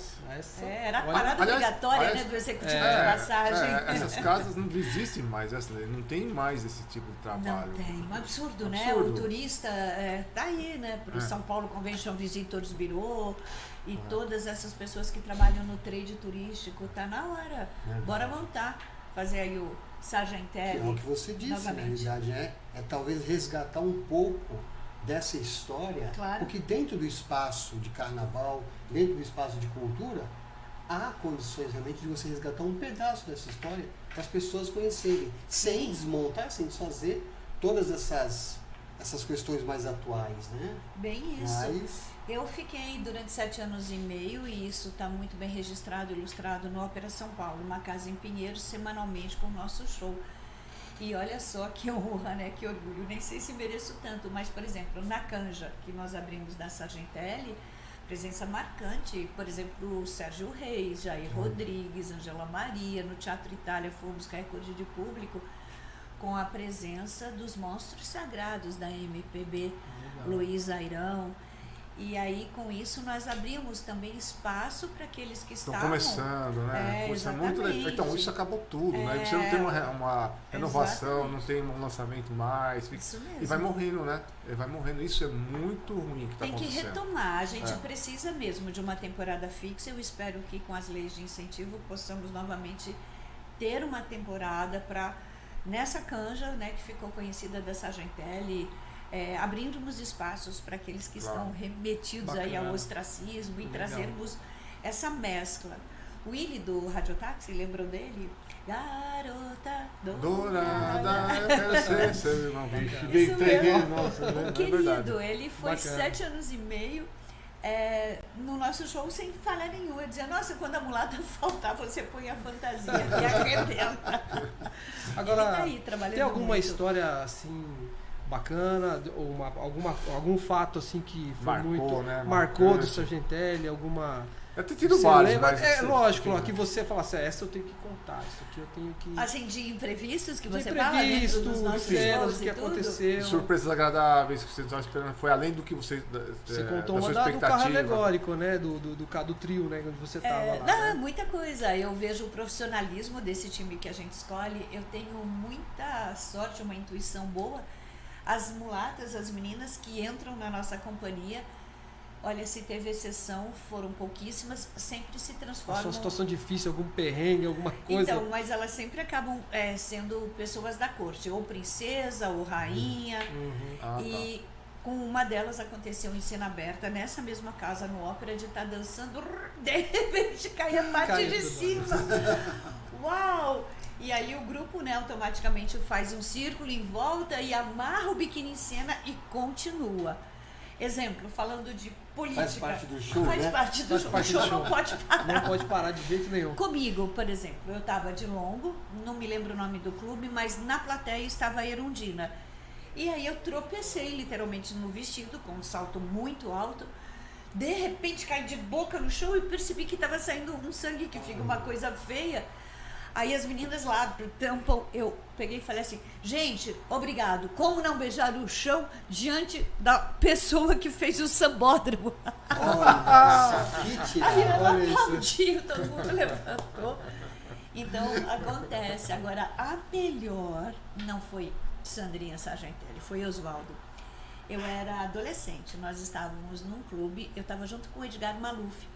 Era a parada obrigatória, né, do executivo de passagem. Essas casas não existem mais, não tem mais esse tipo de trabalho. Não tem, um absurdo, né? O turista tá aí, né? Pro São Paulo Convention Visitors Bureau e todas essas pessoas que trabalham no trade turístico, tá na hora. Bora montar, fazer aí o Sargentelli. É o que você disse, novamente. Na realidade, é talvez resgatar um pouco dessa história, porque dentro do espaço de carnaval, dentro do espaço de cultura, há condições realmente de você resgatar um pedaço dessa história para as pessoas conhecerem, sem desmontar, sem desfazer todas essas questões mais atuais, né? Bem isso. Eu fiquei durante 7 anos e meio, e isso está muito bem registrado, ilustrado no Ópera São Paulo, uma casa em Pinheiros, semanalmente com o nosso show. E olha só que honra, né? Que orgulho. Nem sei se mereço tanto, mas, por exemplo, na Canja, que nós abrimos na Sargentelli, presença marcante, por exemplo, o Sérgio Reis, Jair Rodrigues, Angela Maria. No Teatro Itália fomos recorde de público com a presença dos monstros sagrados da MPB, Luiz Airão. E aí, com isso, nós abrimos também espaço para aqueles que estavam... começando, né? Isso é muito legal. Então, isso acabou tudo, né? Você não tem uma renovação, não tem um lançamento mais. Isso mesmo. E vai morrendo, né? Vai morrendo. Isso é muito ruim que está acontecendo. Tem que retomar. A gente precisa mesmo de uma temporada fixa. Eu espero que, com as leis de incentivo, possamos novamente ter uma temporada para, nessa Canja, né, que ficou conhecida da Sargentelli, abrirmos espaços para aqueles que estão remetidos aí ao ostracismo e trazermos essa mescla. O Willy do Radiotáxi, lembrou dele? Garota dourada, eu quero ser irmão. O querido, ele foi 7 anos e meio no nosso show sem falha nenhuma. Eu dizia, nossa, quando a mulata faltar, você põe a fantasia que arrebenta. Agora, ele tá aí, trabalhando tem alguma muito. história assim bacana, ou algum fato assim que foi marcou do Sargentelli, alguma... Eu tenho tido vários, mas... lógico, que você fala assim, essa eu tenho que contar, isso aqui eu tenho que... Assim, de imprevistos que você fala, dentro dos nossos cenas, que aconteceu. Surpresas agradáveis que você estava esperando, foi além do que você contou uma do carro alegórico, né, do trio, né, onde você estava lá. Não, né? Muita coisa. Eu vejo o profissionalismo desse time que a gente escolhe, eu tenho muita sorte, uma intuição boa. As mulatas, as meninas que entram na nossa companhia, olha, se teve exceção, foram pouquíssimas, sempre se transformam... Uma situação difícil, algum perrengue, alguma coisa... Então, mas elas sempre acabam sendo pessoas da corte, ou princesa, ou rainha. E com uma delas aconteceu em cena aberta, nessa mesma casa, no Ópera, de estar dançando, de repente cai a parte de cima. Uau! E aí o grupo, né, automaticamente faz um círculo em volta e amarra o biquíni em cena e continua. Exemplo, falando de política. Faz parte do show, Faz né? parte do show. O show não pode parar. Não pode parar de jeito nenhum. Comigo, por exemplo, eu estava de longo, não me lembro o nome do clube, mas na plateia estava a Erundina. E aí eu tropecei literalmente no vestido, com um salto muito alto. De repente caí de boca no chão e percebi que estava saindo um sangue, que fica uma coisa feia. Aí as meninas lá tampam, eu peguei e falei assim, gente, obrigado, como não beijar o chão diante da pessoa que fez o sambódromo? Aí ela aplaudiu, todo mundo levantou. Então, acontece. Agora, a melhor não foi Sandrinha Sargentelli, foi Oswaldo. Eu era adolescente, nós estávamos num clube, eu estava junto com o Edgar Maluf.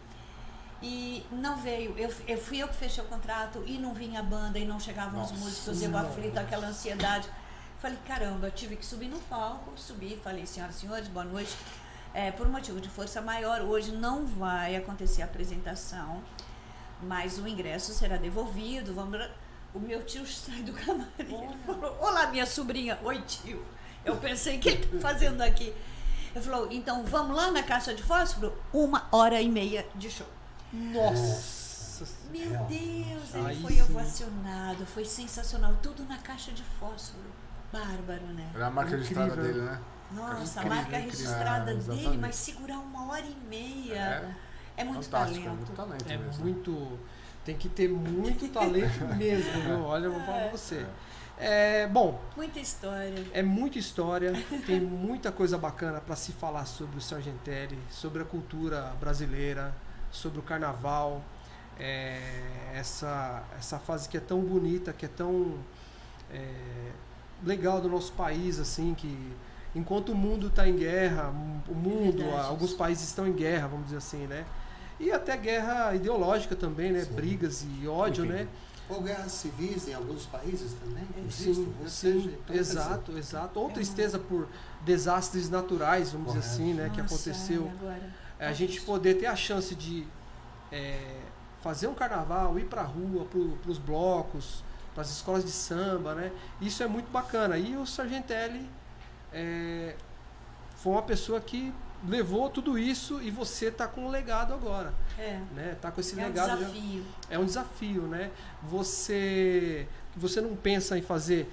E não veio, fui eu que fechei o contrato e não vinha a banda e não chegavam os músicos, eu aflita, aquela ansiedade. Falei, caramba, tive que subir no palco, subi, falei, senhoras e senhores, boa noite. Por um motivo de força maior, hoje não vai acontecer a apresentação, mas o ingresso será devolvido. O meu tio sai do camarim, ele falou, olá minha sobrinha, oi tio. Eu pensei, o que ele está fazendo aqui? Ele falou, então vamos lá na caixa de fósforo, 1h30 de show. Nossa! Meu Deus, ele aí foi sim. ovacionado, foi sensacional, tudo na caixa de fósforo. Bárbaro, né? Era a marca registrada dele, né? Nossa, a marca registrada dele, mas segurar 1h30 é muito talento. É muito talento mesmo. Muito. Tem que ter muito talento mesmo, viu? Olha, eu vou falar pra você. Bom, muita história. É muita história, tem muita coisa bacana para se falar sobre o Sargentelli, sobre a cultura brasileira, sobre o carnaval, essa fase que é tão bonita, que é tão legal do nosso país, assim, que enquanto o mundo está em guerra, alguns países estão em guerra, vamos dizer assim, né? E até guerra ideológica também, né? Sim. Brigas e ódio, enfim, né? Ou guerras civis em alguns países também. Sim, exato. Ou tristeza por desastres naturais, vamos dizer assim, né? Que aconteceu. A gente poder ter a chance de fazer um carnaval, ir pra rua, pros blocos, pras escolas de samba, né? Isso é muito bacana. E o Sargentelli foi uma pessoa que levou tudo isso e você tá com um legado agora. Né? Tá com esse legado. Um desafio. É um desafio, né? Você não pensa em fazer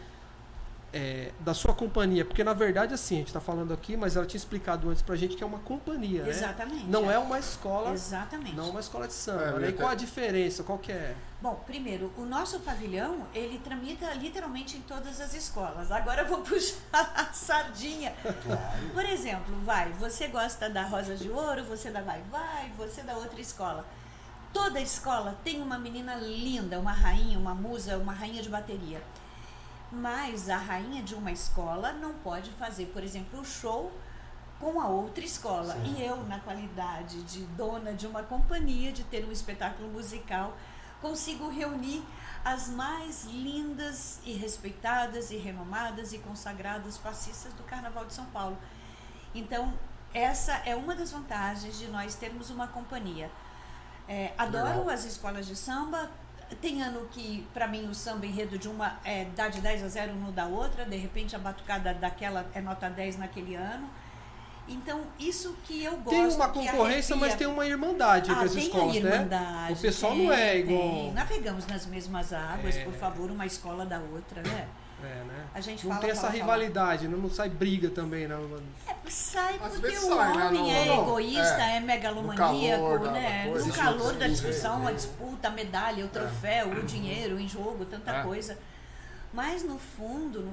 da sua companhia, porque na verdade assim, a gente está falando aqui, mas ela tinha explicado antes pra gente que é uma companhia, Exatamente. Né? Não é uma escola. Exatamente. Não é uma escola de samba, né? E qual a diferença? Qual que é? Bom, primeiro, o nosso pavilhão, ele tramita literalmente em todas as escolas. Agora eu vou puxar a sardinha. Claro. Por exemplo, você gosta da Rosa de Ouro, você da Vai, você da outra escola. Toda escola tem uma menina linda, uma rainha, uma musa, uma rainha de bateria. Mas a rainha de uma escola não pode fazer, por exemplo, o show com a outra escola. Sim. E eu, na qualidade de dona de uma companhia, de ter um espetáculo musical, consigo reunir as mais lindas e respeitadas e renomadas e consagradas passistas do Carnaval de São Paulo. Então, essa é uma das vantagens de nós termos uma companhia. Adoro as escolas de samba. Tem ano que, para mim, o samba enredo de uma dá de 10 a 0 no da outra, de repente a batucada daquela é nota 10 naquele ano. Então, isso que eu gosto. Tem uma concorrência, mas tem uma irmandade entre as escolas, tem a irmandade, né? O pessoal não é igual. Navegamos nas mesmas águas, por favor, uma escola da outra, né? Né? A gente não fala, tem essa rivalidade, não sai briga também, não. Sai porque o homem é egoísta, é megalomaníaco, né? No calor da discussão, a disputa, a medalha, o troféu, o dinheiro em jogo, tanta coisa. Mas no fundo,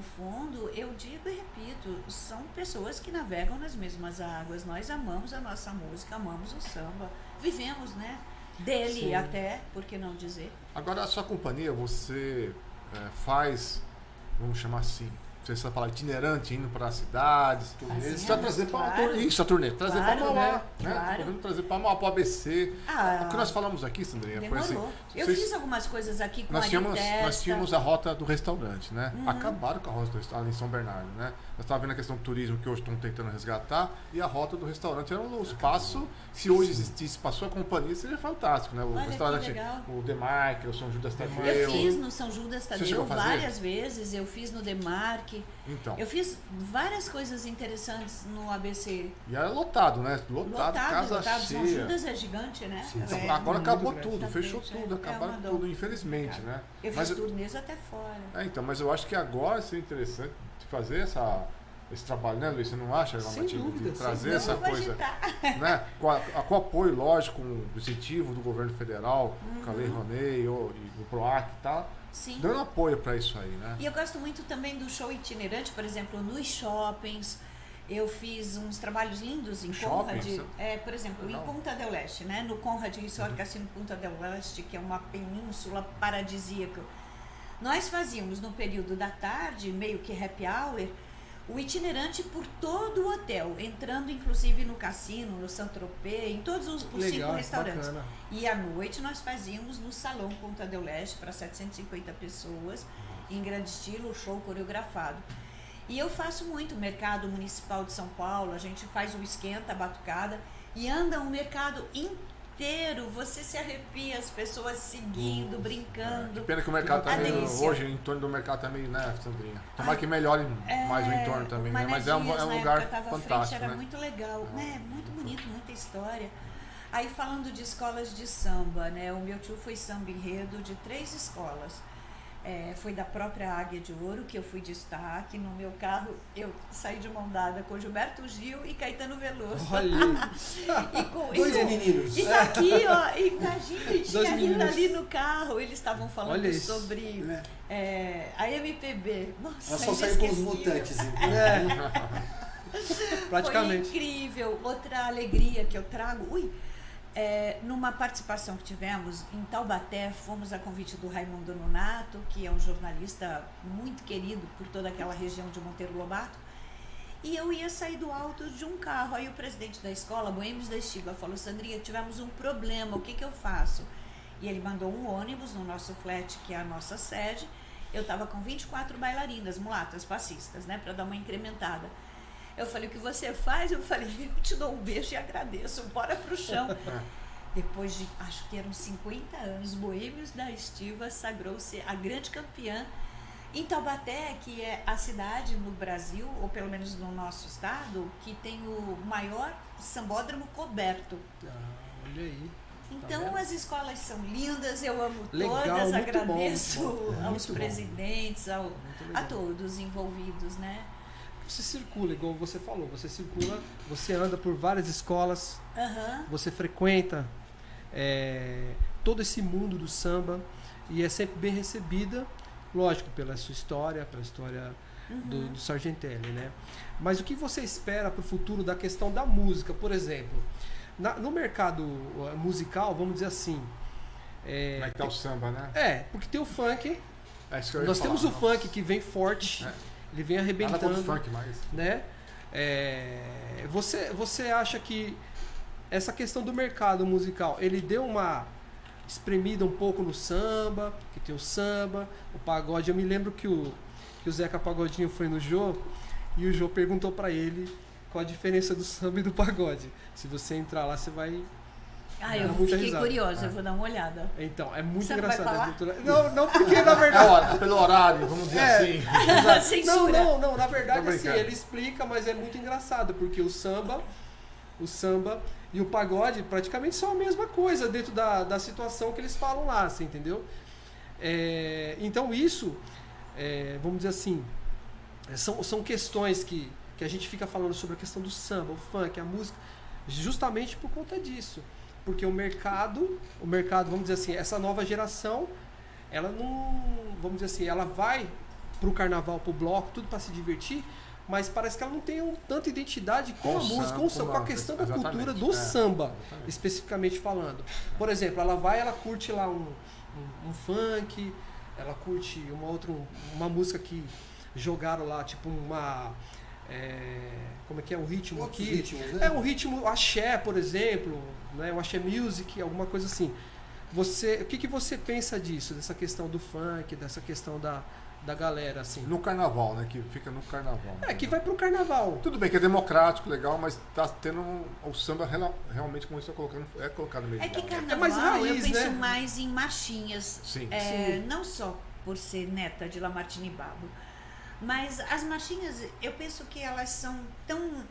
eu digo e repito, são pessoas que navegam nas mesmas águas. Nós amamos a nossa música, amamos o samba, vivemos, né? Dele. Sim. Até, por que não dizer? Agora, a sua companhia, você faz, vamos chamar assim, não sei se é a palavra, itinerante, indo para as cidades, turnês. Você vai trazer para a turnê, trazer para Mauá, né? Podemos trazer para Mauá, para o ABC. O que nós falamos aqui, Sandrinha, foi assim. Eu fiz algumas coisas aqui com nós tínhamos a rota do restaurante, né? Acabaram com a rota do restaurante em São Bernardo, né? Nós estávamos vendo a questão do turismo que hoje estão tentando resgatar, e a rota do restaurante era um espaço, se hoje existisse para a sua companhia, seria fantástico, né? O restaurante, o Demarque, o São Judas Tadeu. Eu fiz no São Judas Tadeu várias vezes, eu fiz no Demarque. Então. Eu fiz várias coisas interessantes no ABC. E era lotado, né? Lotado, casa cheia. São Judas é gigante, né? Agora acabou tudo, fechou tudo, acabaram tudo, infelizmente, né? Eu fiz turnês até fora. Então, mas eu acho que agora seria interessante fazer esse trabalho, né, Luiz? Você não acha, de trazer essa coisa, né? Com o apoio, lógico, com o incentivo do governo federal, com a Lei Rouanet e o PROAC e tal. Sim. Dando apoio para isso aí, né? E eu gosto muito também do show itinerante, por exemplo, nos shoppings. Eu fiz uns trabalhos lindos em Conrad, por exemplo, em Punta del Este, né? No Conrad Resort Cassino Punta del Este, que é uma península paradisíaca. Nós fazíamos no período da tarde, meio que happy hour, o itinerante por todo o hotel, entrando inclusive no cassino, no Saint-Tropez, em todos os 5 restaurantes. Bacana. E à noite nós fazíamos no Salão Punta del Este para 750 pessoas, em grande estilo, show coreografado. E eu faço muito mercado municipal de São Paulo, a gente faz o esquenta, a batucada, e anda um mercado inteiro, você se arrepia, as pessoas seguindo, brincando. Que pena que o mercado tá meio, hoje, em torno do mercado tá meio, né, Sandrinha? Tomara que melhore mais o entorno também, né? Mas é um lugar fantástico, frente, era muito legal, né? Muito bonito, muita história. Aí falando de escolas de samba, né? O meu tio foi samba enredo de 3 escolas. Foi da própria Águia de Ouro, que eu fui destaque. No meu carro, eu saí de mão dada com Gilberto Gil e Caetano Veloso. Olha! Dois meninos. E tá aqui, ó, imagina, tinha rindo ali no carro. Eles estavam falando sobre a MPB. Nossa, nós só saímos com os mutantes, então. Praticamente. Foi incrível. Outra alegria que eu trago. Numa participação que tivemos em Taubaté, fomos a convite do Raimundo Nonato, que é um jornalista muito querido por toda aquela região de Monteiro Lobato, e eu ia sair do alto de um carro. Aí o presidente da escola, Boêmios da Estiva, falou: Sandrinha, tivemos um problema, o que eu faço? E ele mandou um ônibus no nosso flat, que é a nossa sede. Eu estava com 24 bailarinas, mulatas, passistas, né, para dar uma incrementada. Eu falei: o que você faz? Eu falei: eu te dou um beijo e agradeço, bora pro chão. Depois de, acho que eram 50 anos, Boêmios da Estiva sagrou-se a grande campeã em Taubaté, que é a cidade no Brasil, ou pelo menos no nosso estado, que tem o maior sambódromo coberto. Olha aí. Então as escolas são lindas, eu amo Legal, todas, muito agradeço bom, aos muito presidentes, a todos envolvidos, né? Você circula, igual você falou, você circula, você anda por várias escolas, você frequenta todo esse mundo do samba e é sempre bem recebida, lógico, pela sua história, pela história do Sargentelli, né? Mas o que você espera para o futuro da questão da música, por exemplo? No mercado musical, vamos dizer assim... Vai ter o samba, né? Porque tem o funk, nós temos o funk que vem forte, ele vem arrebentando, nada funk mais. Né? Você acha que essa questão do mercado musical, ele deu uma espremida um pouco no samba, que tem o samba, o pagode? Eu me lembro que o Zeca Pagodinho foi no Jô e o Jô perguntou para ele qual a diferença do samba e do pagode. Se você entrar lá, você vai... eu fiquei curiosa, eu vou dar uma olhada. Então, é muito você engraçado. Vai falar? Não, porque na verdade... pelo horário, vamos dizer assim. Censura. Não, na verdade assim, ele explica, mas é muito engraçado, porque o samba e o pagode praticamente são a mesma coisa dentro da situação que eles falam lá, você entendeu? Então isso, vamos dizer assim, são questões que a gente fica falando sobre a questão do samba, o funk, a música, justamente por conta disso. Porque o mercado, vamos dizer assim, essa nova geração, ela não, vamos dizer assim, ela vai pro carnaval, pro bloco, tudo para se divertir, mas parece que ela não tem tanta identidade com a música, com a questão da cultura do samba, especificamente falando. Por exemplo, ela curte lá um funk, ela curte uma música que jogaram lá, tipo como é que é o ritmo Outros aqui? Ritmos, né? Um ritmo axé, por exemplo, né? O axé music, alguma coisa assim. O que você pensa disso, dessa questão do funk, dessa questão da galera, assim? No carnaval, né? Que fica no carnaval. Que vai pro carnaval. Tudo bem que é democrático, legal, mas tá tendo o samba realmente, como você está colocando, colocado meio. Que carnaval, mais raiz, eu penso né? mais em marchinhas. Sim. Não só por ser neta de Lamartine Babo, mas as marchinhas, eu penso que elas são tão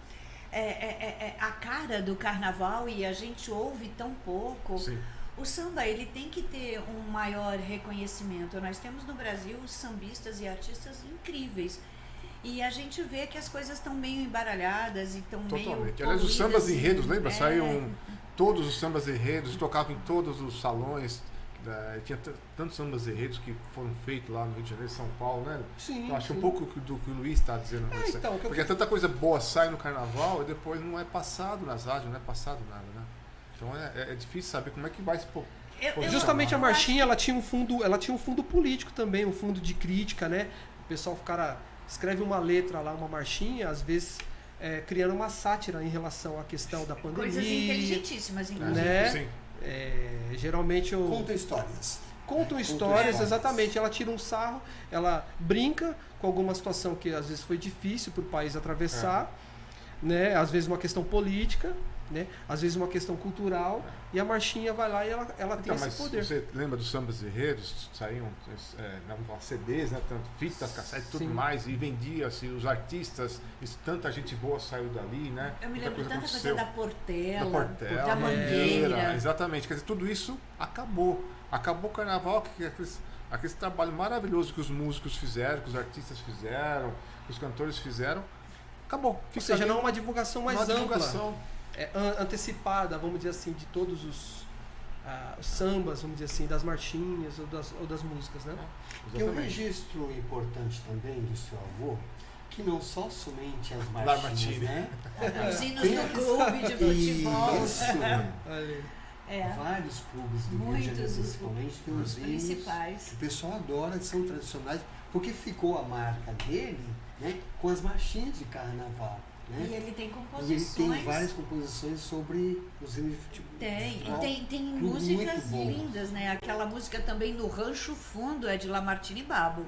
a cara do carnaval e a gente ouve tão pouco. Sim. O samba, ele tem que ter um maior reconhecimento. Nós temos no Brasil sambistas e artistas incríveis. E a gente vê que as coisas estão meio embaralhadas e estão meio Totalmente. Aliás, os sambas enredos, lembra? Saíam todos os sambas enredos, tocavam em todos os salões. Tinha tantos sambas enredos que foram feitos lá no Rio de Janeiro, São Paulo, né? Sim. Então, acho um pouco do que o Luiz está dizendo. Porque tanta coisa boa sai no carnaval e depois não é passado nas rádios, não é passado nada, né? Então é difícil saber como é que vai se Justamente a marchinha, ela tinha um fundo político também, um fundo de crítica, né? O pessoal, escreve uma letra lá, uma marchinha, às vezes criando uma sátira em relação à questão da pandemia. Coisas inteligentíssimas, inclusive. Né? Sim. Geralmente Contam histórias, exatamente. Ela tira um sarro, ela brinca com alguma situação que às vezes foi difícil para o país atravessar, né? Às vezes uma questão política, né? Às vezes uma questão cultural, e a marchinha vai lá e ela tem esse poder. Você lembra dos sambas enredos? Saíam CDs, né? Tanto fitas, cassetes, tudo mais, e vendia-se os artistas, tanta gente boa saiu dali, né? Eu me lembro tanta coisa da Portela, da da Mangueira. Exatamente, quer dizer, tudo isso acabou. Acabou o carnaval, aquele trabalho maravilhoso que os músicos fizeram, que os artistas fizeram, que os cantores fizeram, acabou. Ou seja, não é uma divulgação mais ampla. Antecipada, vamos dizer assim, de todos os sambas, vamos dizer assim, das marchinhas ou das músicas, né? E um registro importante também do seu avô, que não só somente as marchinhas, né? Os hinos do clube de futebol. Isso, vários clubes do Rio de Janeiro, principalmente, tem os principais. O pessoal adora, são tradicionais, porque ficou a marca dele, né, com as marchinhas de carnaval. Né? E ele tem composições. Ele tem várias composições sobre os hinos de futebol. Tem músicas lindas, né? Aquela música também no Rancho Fundo é de Lamartine Babo.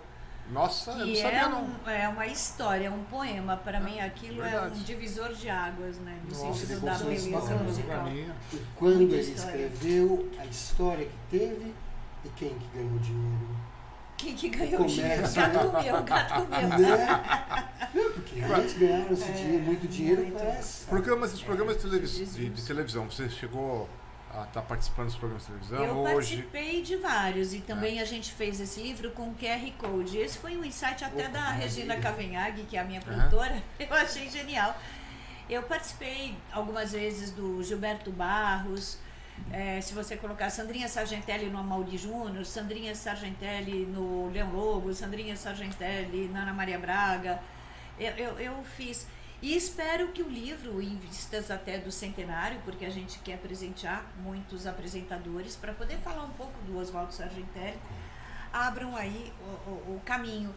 Nossa, eu não sabia não. É uma história, um poema. Para mim aquilo é um divisor de águas, né? No sentido da beleza musical. E quando ele escreveu, a história que teve e quem que ganhou dinheiro? Quem que ganhou o dinheiro? O gato comeu. Não, porque eles ganharam esse dinheiro, muito dinheiro. Os programas de televisão, você chegou estar participando dos programas de televisão eu hoje? Eu participei de vários e também a gente fez esse livro com QR Code. Esse foi um insight até da Regina Cavenhag, que é a minha produtora. Eu achei genial. Eu participei algumas vezes do Gilberto Barros. Se você colocar Sandrinha Sargentelli no Amaury Júnior, Sandrinha Sargentelli no Leão Lobo, Sandrinha Sargentelli na Ana Maria Braga, eu fiz. E espero que o livro, em vistas até do centenário, porque a gente quer presentear muitos apresentadores para poder falar um pouco do Oswaldo Sargentelli, abram aí o caminho.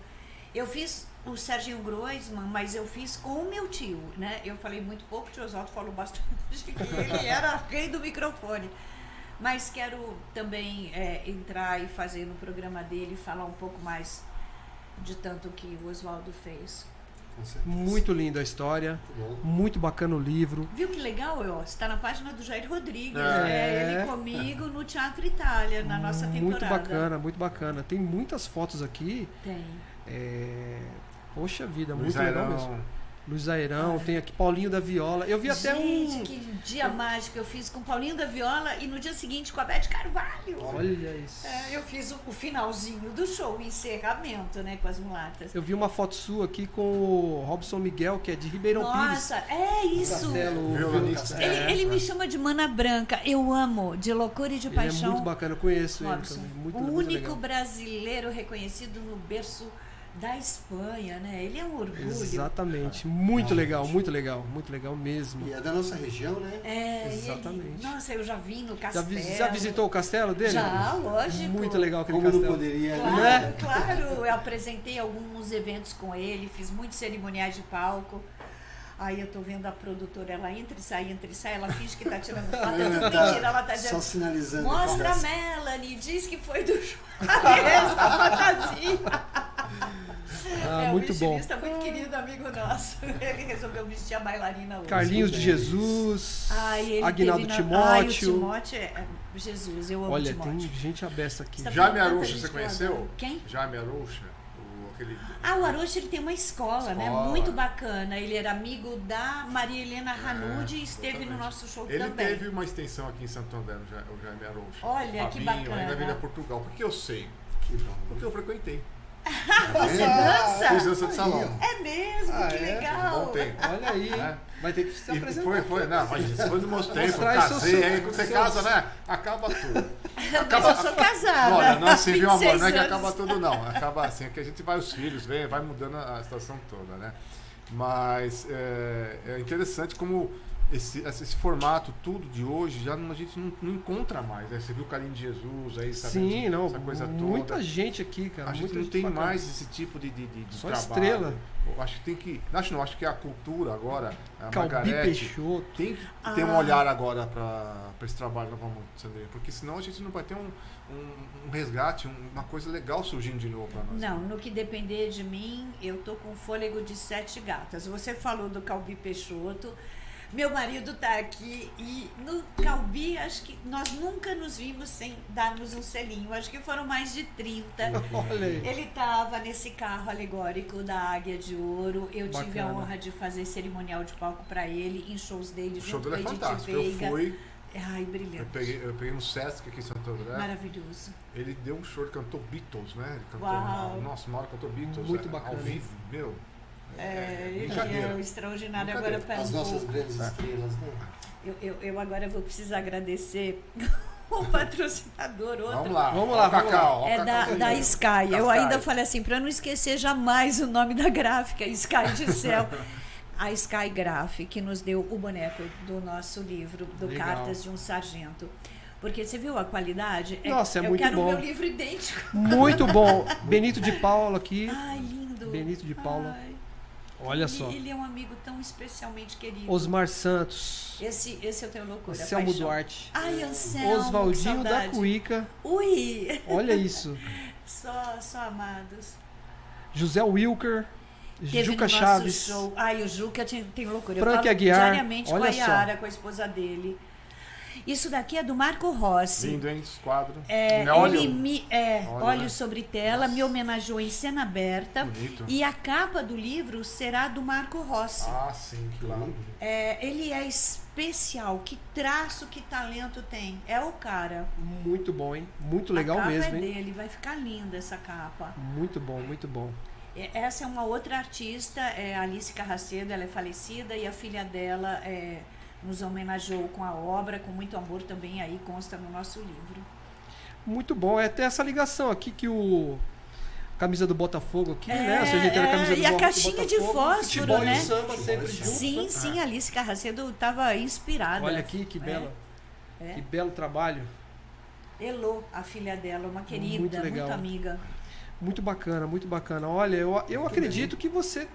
Eu fiz o Serginho Groisman, mas eu fiz com o meu tio, né? Eu falei muito pouco, o tio Oswaldo falou bastante, que ele era rei do microfone. Mas quero também entrar e fazer no programa dele, falar um pouco mais de tanto que o Oswaldo fez. Muito linda a história, muito bacana o livro. Viu que legal, está na página do Jair Rodrigues, ele comigo no Teatro Itália, na nossa temporada. Muito bacana, muito bacana. Tem muitas fotos aqui. Tem. Poxa vida, muito legal mesmo. Luiz Airão, tem aqui Paulinho da Viola. Eu vi até Gente, que dia mágico eu fiz com Paulinho da Viola e no dia seguinte com a Beth Carvalho. Olha isso. Eu fiz o finalzinho do show, o encerramento, né, com as mulatas. Eu vi uma foto sua aqui com o Robson Miguel, que é de Ribeirão Pires. Nossa, é isso. Violonista. Ele me chama de Mana Branca. Eu amo, de loucura e de paixão. Ele é muito bacana, eu conheço Robson, ele também. Muito, o muito único legal. brasileiro reconhecido no berço da Espanha, né? Ele é um orgulho. Exatamente. Muito legal, muito legal. Muito legal mesmo. E é da nossa região, né? Exatamente. Nossa, eu já vi no castelo. Já visitou o castelo dele? Já, lógico. Muito legal aquele Como castelo. não poderia, Claro, né? claro. Eu apresentei alguns eventos com ele, fiz muitos cerimoniais de palco. Aí eu tô vendo a produtora, ela entra e sai, ela finge que tá tirando foto, é tudo mentira, ela tá dizendo, só sinalizando. mostra a Melanie, diz que foi do Juarez, a fantasia. Muito bom. Um estilista muito querido, amigo nosso. Ele resolveu vestir a bailarina hoje. Carlinhos de Jesus, Aguinaldo Timóteo. O Timóteo é Jesus, eu amo Olha, Timóteo. tem gente abessa aqui. Jaime Aroucha, você conheceu? Quem? Jaime Aroucha. O Aroucha, ele tem uma escola, né? Muito bacana. Ele era amigo da Maria Helena Ranucci e esteve no nosso show ele também. Ele teve uma extensão aqui em Santo André, o Jaime Aroucha. Olha, Fabinho, que bacana. Ainda veio a Portugal. Por que eu sei? Porque eu frequentei. Você dança? Fiz dança de salão. É mesmo, que legal. Bom tempo. Olha aí, vai ter que se apresentar. Não, mas isso foi no meus tempos, Mostrar casei, aí quando você casa, né? Acaba tudo. Mas eu sou casada. Olha, não, assim, viu, amor, não é que anos. acaba tudo, não. Acaba assim, é que a gente vai, os filhos, vai mudando a situação toda, né? Mas é interessante como esse formato, tudo de hoje, já a gente não encontra mais. Né? Você viu o Carinho de Jesus aí, sabe? Sim, não, essa coisa toda. muita gente aqui, cara. A gente não tem mais esse tipo de só trabalho. Estrela. Eu acho que tem que. Acho que a cultura agora, a Calbi Margarete, Peixoto. tem que ter um olhar agora para esse trabalho novamente, Sandrinha. Porque senão a gente não vai ter um resgate, uma coisa legal surgindo de novo para nós. Não, no que depender de mim, eu tô com fôlego de 7 gatas. Você falou do Calbi Peixoto. Meu marido tá aqui e no Calbi, acho que nós nunca nos vimos sem darmos um selinho. Acho que foram mais de 30. Olha aí. Ele tava nesse carro alegórico da Águia de Ouro. Eu tive a Bacana. honra de fazer cerimonial de palco para ele em shows dele. O show junto dele é com a Edith fantástico. Veiga. Eu fui. Ai, brilhante. Eu peguei no Sesc aqui em Santo André. Maravilhoso. Ele deu um show, ele cantou Beatles, né? Ele cantou. Uau. Nossa, uma hora cantou Beatles. Muito bacana. Ao vivo, meu. Ele é o extraordinário. Agora As nossas grandes estrelas, né? Eu agora vou precisar agradecer o patrocinador, outro. Vamos lá, Vamos Cacau. É da Sky. Eu ainda falei assim, para não esquecer jamais o nome da gráfica, Sky de Céu. A Sky Graph, que nos deu o boneco do nosso livro, do Legal. Cartas de um Sargento. Porque você viu a qualidade? Nossa, é muito Eu quero bom. o meu livro idêntico. Muito bom. Benito de Paula aqui. Ai, lindo. Benito de Paula. Ai, Olha só. Ele é um amigo tão especialmente querido. Osmar Santos. Esse eu tenho loucura. Anselmo paixão. Duarte. Ai, Anselmo. Oswaldinho que da saudade. Cuíca. Ui! Olha isso. Só amados. José Wilker. Teve Juca no nosso Chaves. show. Ai, o Juca tem loucura. Frank eu falo Aguiar, diariamente olha com a só. Yara, com a esposa dele. Isso daqui é do Marco Rossi. Lindo, hein? Esse quadro. Olhos sobre tela, me homenageou em cena aberta. Bonito. E a capa do livro será do Marco Rossi. Ah, sim, claro. Ele é especial, que traço, que talento tem. É o cara. Muito bom, hein? Muito legal mesmo, A capa hein? é dele, vai ficar linda essa capa. Muito bom, muito bom. Essa é uma outra artista, Alice Carracedo, ela é falecida e a filha dela nos homenageou com a obra, com muito amor também, aí consta no nosso livro. Muito bom. É até essa ligação aqui que o... Camisa do Botafogo aqui, né? Se a gente era a camisa do e a caixinha de fósforo, futebol né? E o samba sempre junto. Sim, sim, a Alice Carracedo estava inspirada. Olha aqui que belo, que belo trabalho. Elô, a filha dela, uma querida, muito amiga. Muito bacana, muito bacana. Olha, eu acredito que você,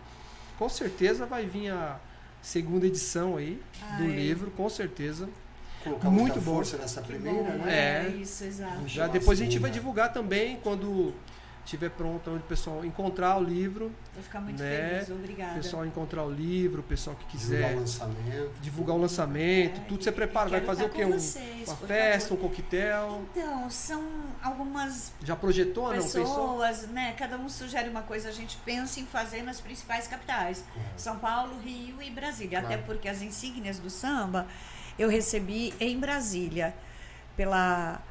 com certeza, vai vir a segunda edição aí do livro, com certeza. Colocar muito muita bom. Força nessa primeira, né? Isso, exato. Já depois a gente vai divulgar também quando estiver pronto, onde o pessoal encontrar o livro. Vou ficar muito feliz, obrigada. O pessoal encontrar o livro, o pessoal que quiser divulgar o lançamento, tudo você prepara, vai fazer o quê? Uma festa, um coquetel? Então, são algumas já projetou, pessoas, né? Cada um sugere uma coisa, a gente pensa em fazer nas principais capitais, São Paulo, Rio e Brasília, até porque as insígnias do samba eu recebi em Brasília pela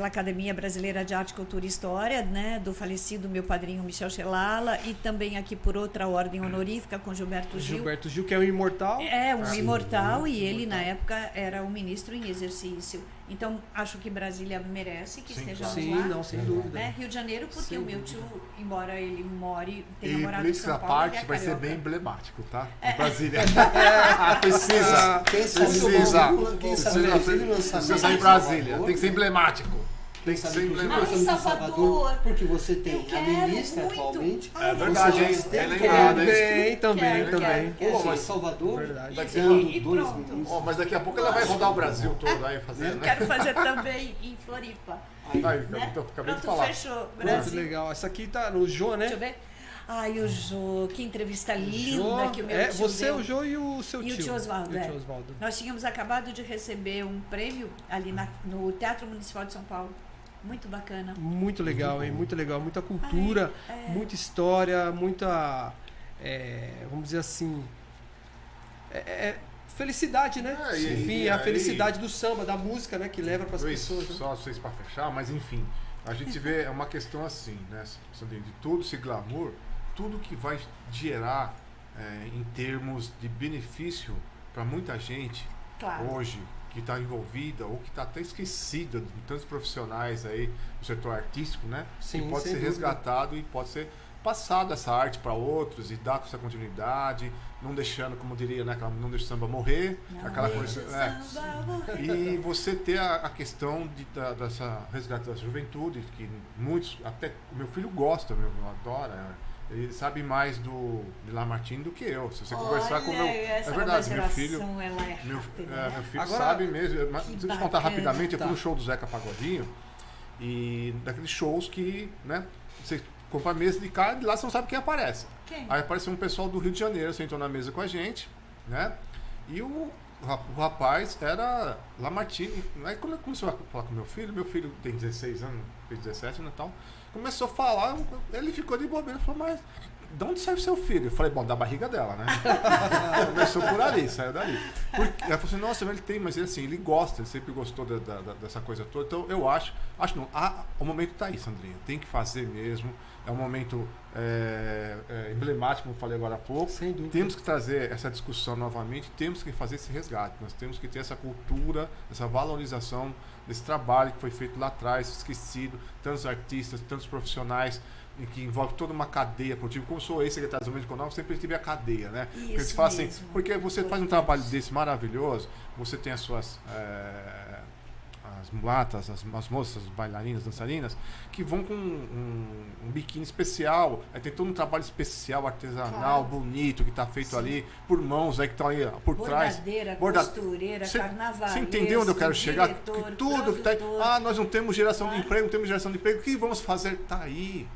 Academia Brasileira de Arte, Cultura e História, né, do falecido meu padrinho Michel Chelala, e também aqui por outra ordem honorífica com Gilberto Gil. Gilberto Gil, que é um imortal. É, um imortal, e ele na época era o ministro em exercício. Então, acho que Brasília merece que estejamos lá. Sim, não, sem dúvida. Né? Rio de Janeiro, porque o meu tio, embora ele tenha morado em São Paulo, parte vai ser bem emblemático, tá? Brasília. Precisa. Precisa em Brasília. Tem que ser emblemático. Tem que ser emblemático. Em Salvador. Porque você tem a ministra atualmente. É verdade, hein? É lembrado, hein? Também. Pô, mas Salvador, e pronto. Mas daqui a pouco ela vai rodar o Brasil todo aí fazendo, né? Quero fazer também em Floripa. Aí, acabei de falar. Fechou. Muito legal. Essa aqui tá no Jô, né? Deixa eu ver. Ai, o Jô, que entrevista linda que o meu tio você, deu. o Jô e o seu tio. E o tio Oswaldo, Nós tínhamos acabado de receber um prêmio ali no Teatro Municipal de São Paulo. Muito bacana. Muito legal, hein? Muito legal. Muita cultura, muita história, muita... vamos dizer assim... felicidade, né? Enfim, a felicidade do samba, da música, né? Que leva para as pessoas. Só vocês para fechar, mas enfim... A gente vê uma questão assim, né, Sandrinho, de todo esse glamour, tudo que vai gerar em termos de benefício para muita gente hoje que está envolvida ou que está até esquecida de tantos profissionais aí do setor artístico, né? Sim, que pode ser resgatado e pode ser passado essa arte para outros e dar com essa continuidade, não deixando, como diria, né, não deixa o samba morrer, aquela coisa. E você ter a questão dessa resgate da juventude, que muitos, até meu filho gosta, adora, ele sabe mais do Lamartine do que eu. Se você conversar com o meu. É verdade, meu filho. Meu filho agora, sabe mesmo. Deixa eu contar rapidamente, eu fui no show do Zeca Pagodinho, e daqueles shows que, né, você compra a mesa de cara e lá você não sabe quem aparece. Aí apareceu um pessoal do Rio de Janeiro, sentou na mesa com a gente, né? E o rapaz era Lamartine. Aí quando eu comecei a falar com meu filho tem 16 anos, fez 17 e tal, começou a falar, ele ficou de bobeira, falou, mas de onde saiu seu filho? Eu falei, bom, da barriga dela, né? Começou por ali, saiu dali. Ela falou assim, nossa, mas ele tem, mas ele assim, ele gosta, ele sempre gostou dessa coisa toda. Então eu acho não, o momento tá aí, Sandrinha, tem que fazer mesmo. É um momento emblemático, como eu falei agora há pouco. Sem dúvida. Temos que trazer essa discussão novamente, temos que fazer esse resgate. Nós temos que ter essa cultura, essa valorização desse trabalho que foi feito lá atrás, esquecido, tantos artistas, tantos profissionais, que envolve toda uma cadeia produtiva. Como sou ex-secretário de Desenvolvimento Econômico, sempre tive a cadeia, né? Porque eles falam assim, porque você faz um trabalho desse maravilhoso, você tem as suas... as mulatas, as moças, as bailarinas, dançarinas, que vão com um biquíni especial, aí tem todo um trabalho especial, artesanal, bonito, que está feito ali, por mãos aí que estão ali por trás. Costureira, carnavalesco, você entendeu onde eu quero chegar? Diretor, que tudo que está aí, nós não temos geração de emprego, não temos geração de emprego, o que vamos fazer? Está aí.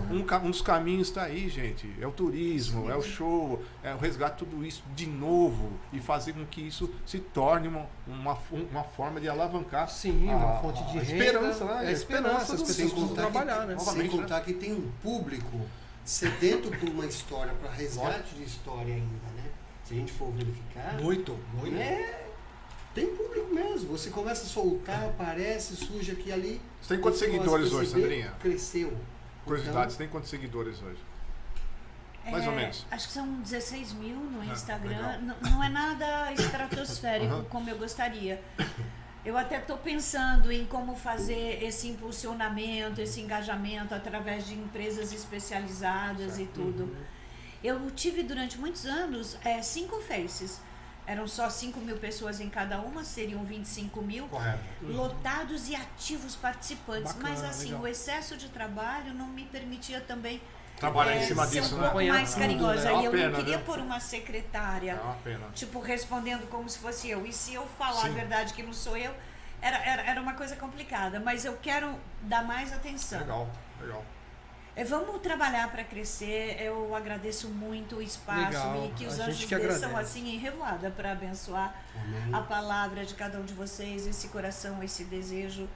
Um dos caminhos está aí, gente. É o turismo, é o show, é o resgate, tudo isso de novo e fazer com que isso se torne uma forma de alavancar. Sim, uma fonte de renda. Esperança, né? É esperança, as pessoas precisam trabalhar, né? Sem contar que tem um público sedento por uma história, para resgate de história ainda, né? Se a gente for verificar... Muito. Você começa a soltar, aparece, surge aqui e ali. Você tem quantos seguidores hoje, Sandrinha? Cresceu. Curiosidade, então, você tem quantos seguidores hoje? Mais ou menos. Acho que são 16 mil no Instagram. Legal. Não é nada estratosférico como eu gostaria. Eu até estou pensando em como fazer esse impulsionamento, esse engajamento através de empresas especializadas e tudo. Eu tive durante muitos anos 5 faces. Eram só 5 mil pessoas em cada uma, seriam 25 mil. Correto. Lotados e ativos participantes. Bacana, mas assim, legal. o excesso de trabalho não me permitia também Trabalhar em cima ser disso, um né? pouco mais carinhosa. É uma E eu pena, não queria né? pôr uma secretária, É uma pena. tipo, respondendo como se fosse eu. E se eu falar Sim. a verdade que não sou eu, era uma coisa complicada. Mas eu quero dar mais atenção. Legal, legal. Vamos trabalhar para crescer. Eu agradeço muito o espaço Legal. e que os A anjos gente que desçam agradece. assim em revoada para abençoar a palavra de cada um de vocês, esse coração, esse desejo.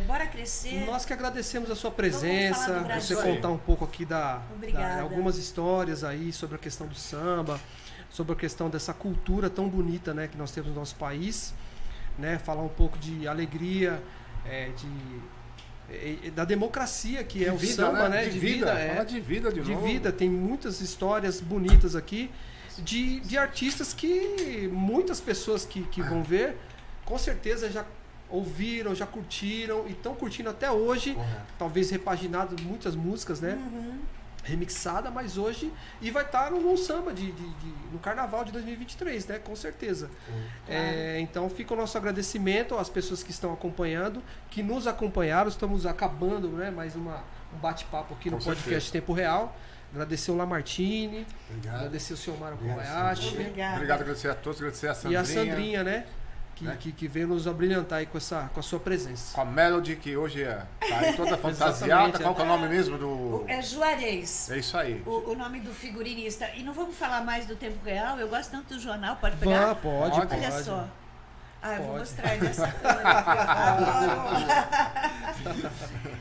Bora crescer. Nós que agradecemos a sua Vamos presença, falar do Brasil. você contar um pouco aqui Obrigada. algumas histórias aí sobre a questão do samba, sobre a questão dessa cultura tão bonita, né, que nós temos no nosso país, né, falar um pouco de alegria, da democracia que é o samba, né, De vida, é. Fala de vida de De novo. vida, tem muitas histórias bonitas aqui de artistas que muitas pessoas que vão ver, com certeza já ouviram, já curtiram e estão curtindo até hoje. Correto. Talvez repaginado muitas músicas, né? Remixada, mas hoje e vai estar no samba no Carnaval de 2023, né? Com certeza. Então fica o nosso agradecimento às pessoas que estão acompanhando, que nos acompanharam. Estamos acabando, né? Mais um bate-papo aqui Com no podcast certeza. Tempo Real. Agradecer o Lamartine, Obrigado. agradecer o senhor Mário Obrigado, Kobayashi Obrigada. Obrigado, agradecer a todos, agradecer a Sandrinha. e a Sandrinha, né? Né? Que veio nos abrilhantar aí com a sua presença. Com a Melody, que hoje tá aí toda fantasiada. Exatamente, Qual que é o nome mesmo do... É Juarez. É isso aí. O nome do figurinista. E não vamos falar mais do Tempo Real? Eu gosto tanto do jornal, pode pegar? Pode. Olha só. Eu vou Pode. mostrar ele nessa câmera.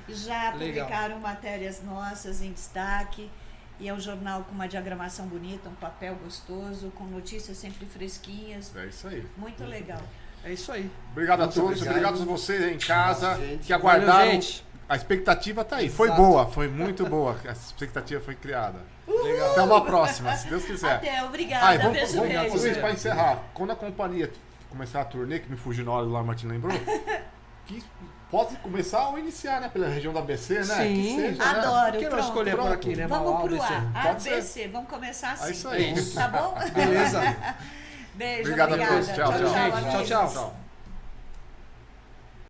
Já Legal. publicaram matérias nossas em destaque. E é um jornal com uma diagramação bonita, um papel gostoso, com notícias sempre fresquinhas. É isso aí. Muito legal. É isso aí. Obrigado a Muito todos, obrigado. obrigado a vocês em casa Gente. que aguardaram. Valeu, gente. A expectativa tá aí. Foi Exato. boa, foi muito boa. A expectativa foi criada. Legal. Até uma próxima, se Deus quiser. Até, obrigada. Beijo, Vamos beijo. para encerrar. Quando a companhia começar a turnê, que me fugiu na hora do Lamartine lembrou, que pode começar ou iniciar, né? Pela região da ABC, né? Sim. Que seja, né? Adoro. Por que não Pronto. escolher por aqui, né? Vamos Mauá, pro ABC? A, Pode ser. ABC. Vamos começar assim. É isso aí. Tá bom? Beleza. Beijo, Obrigado a obrigada. todos. Tchau, tchau. Tchau, amigos. tchau. Tchau.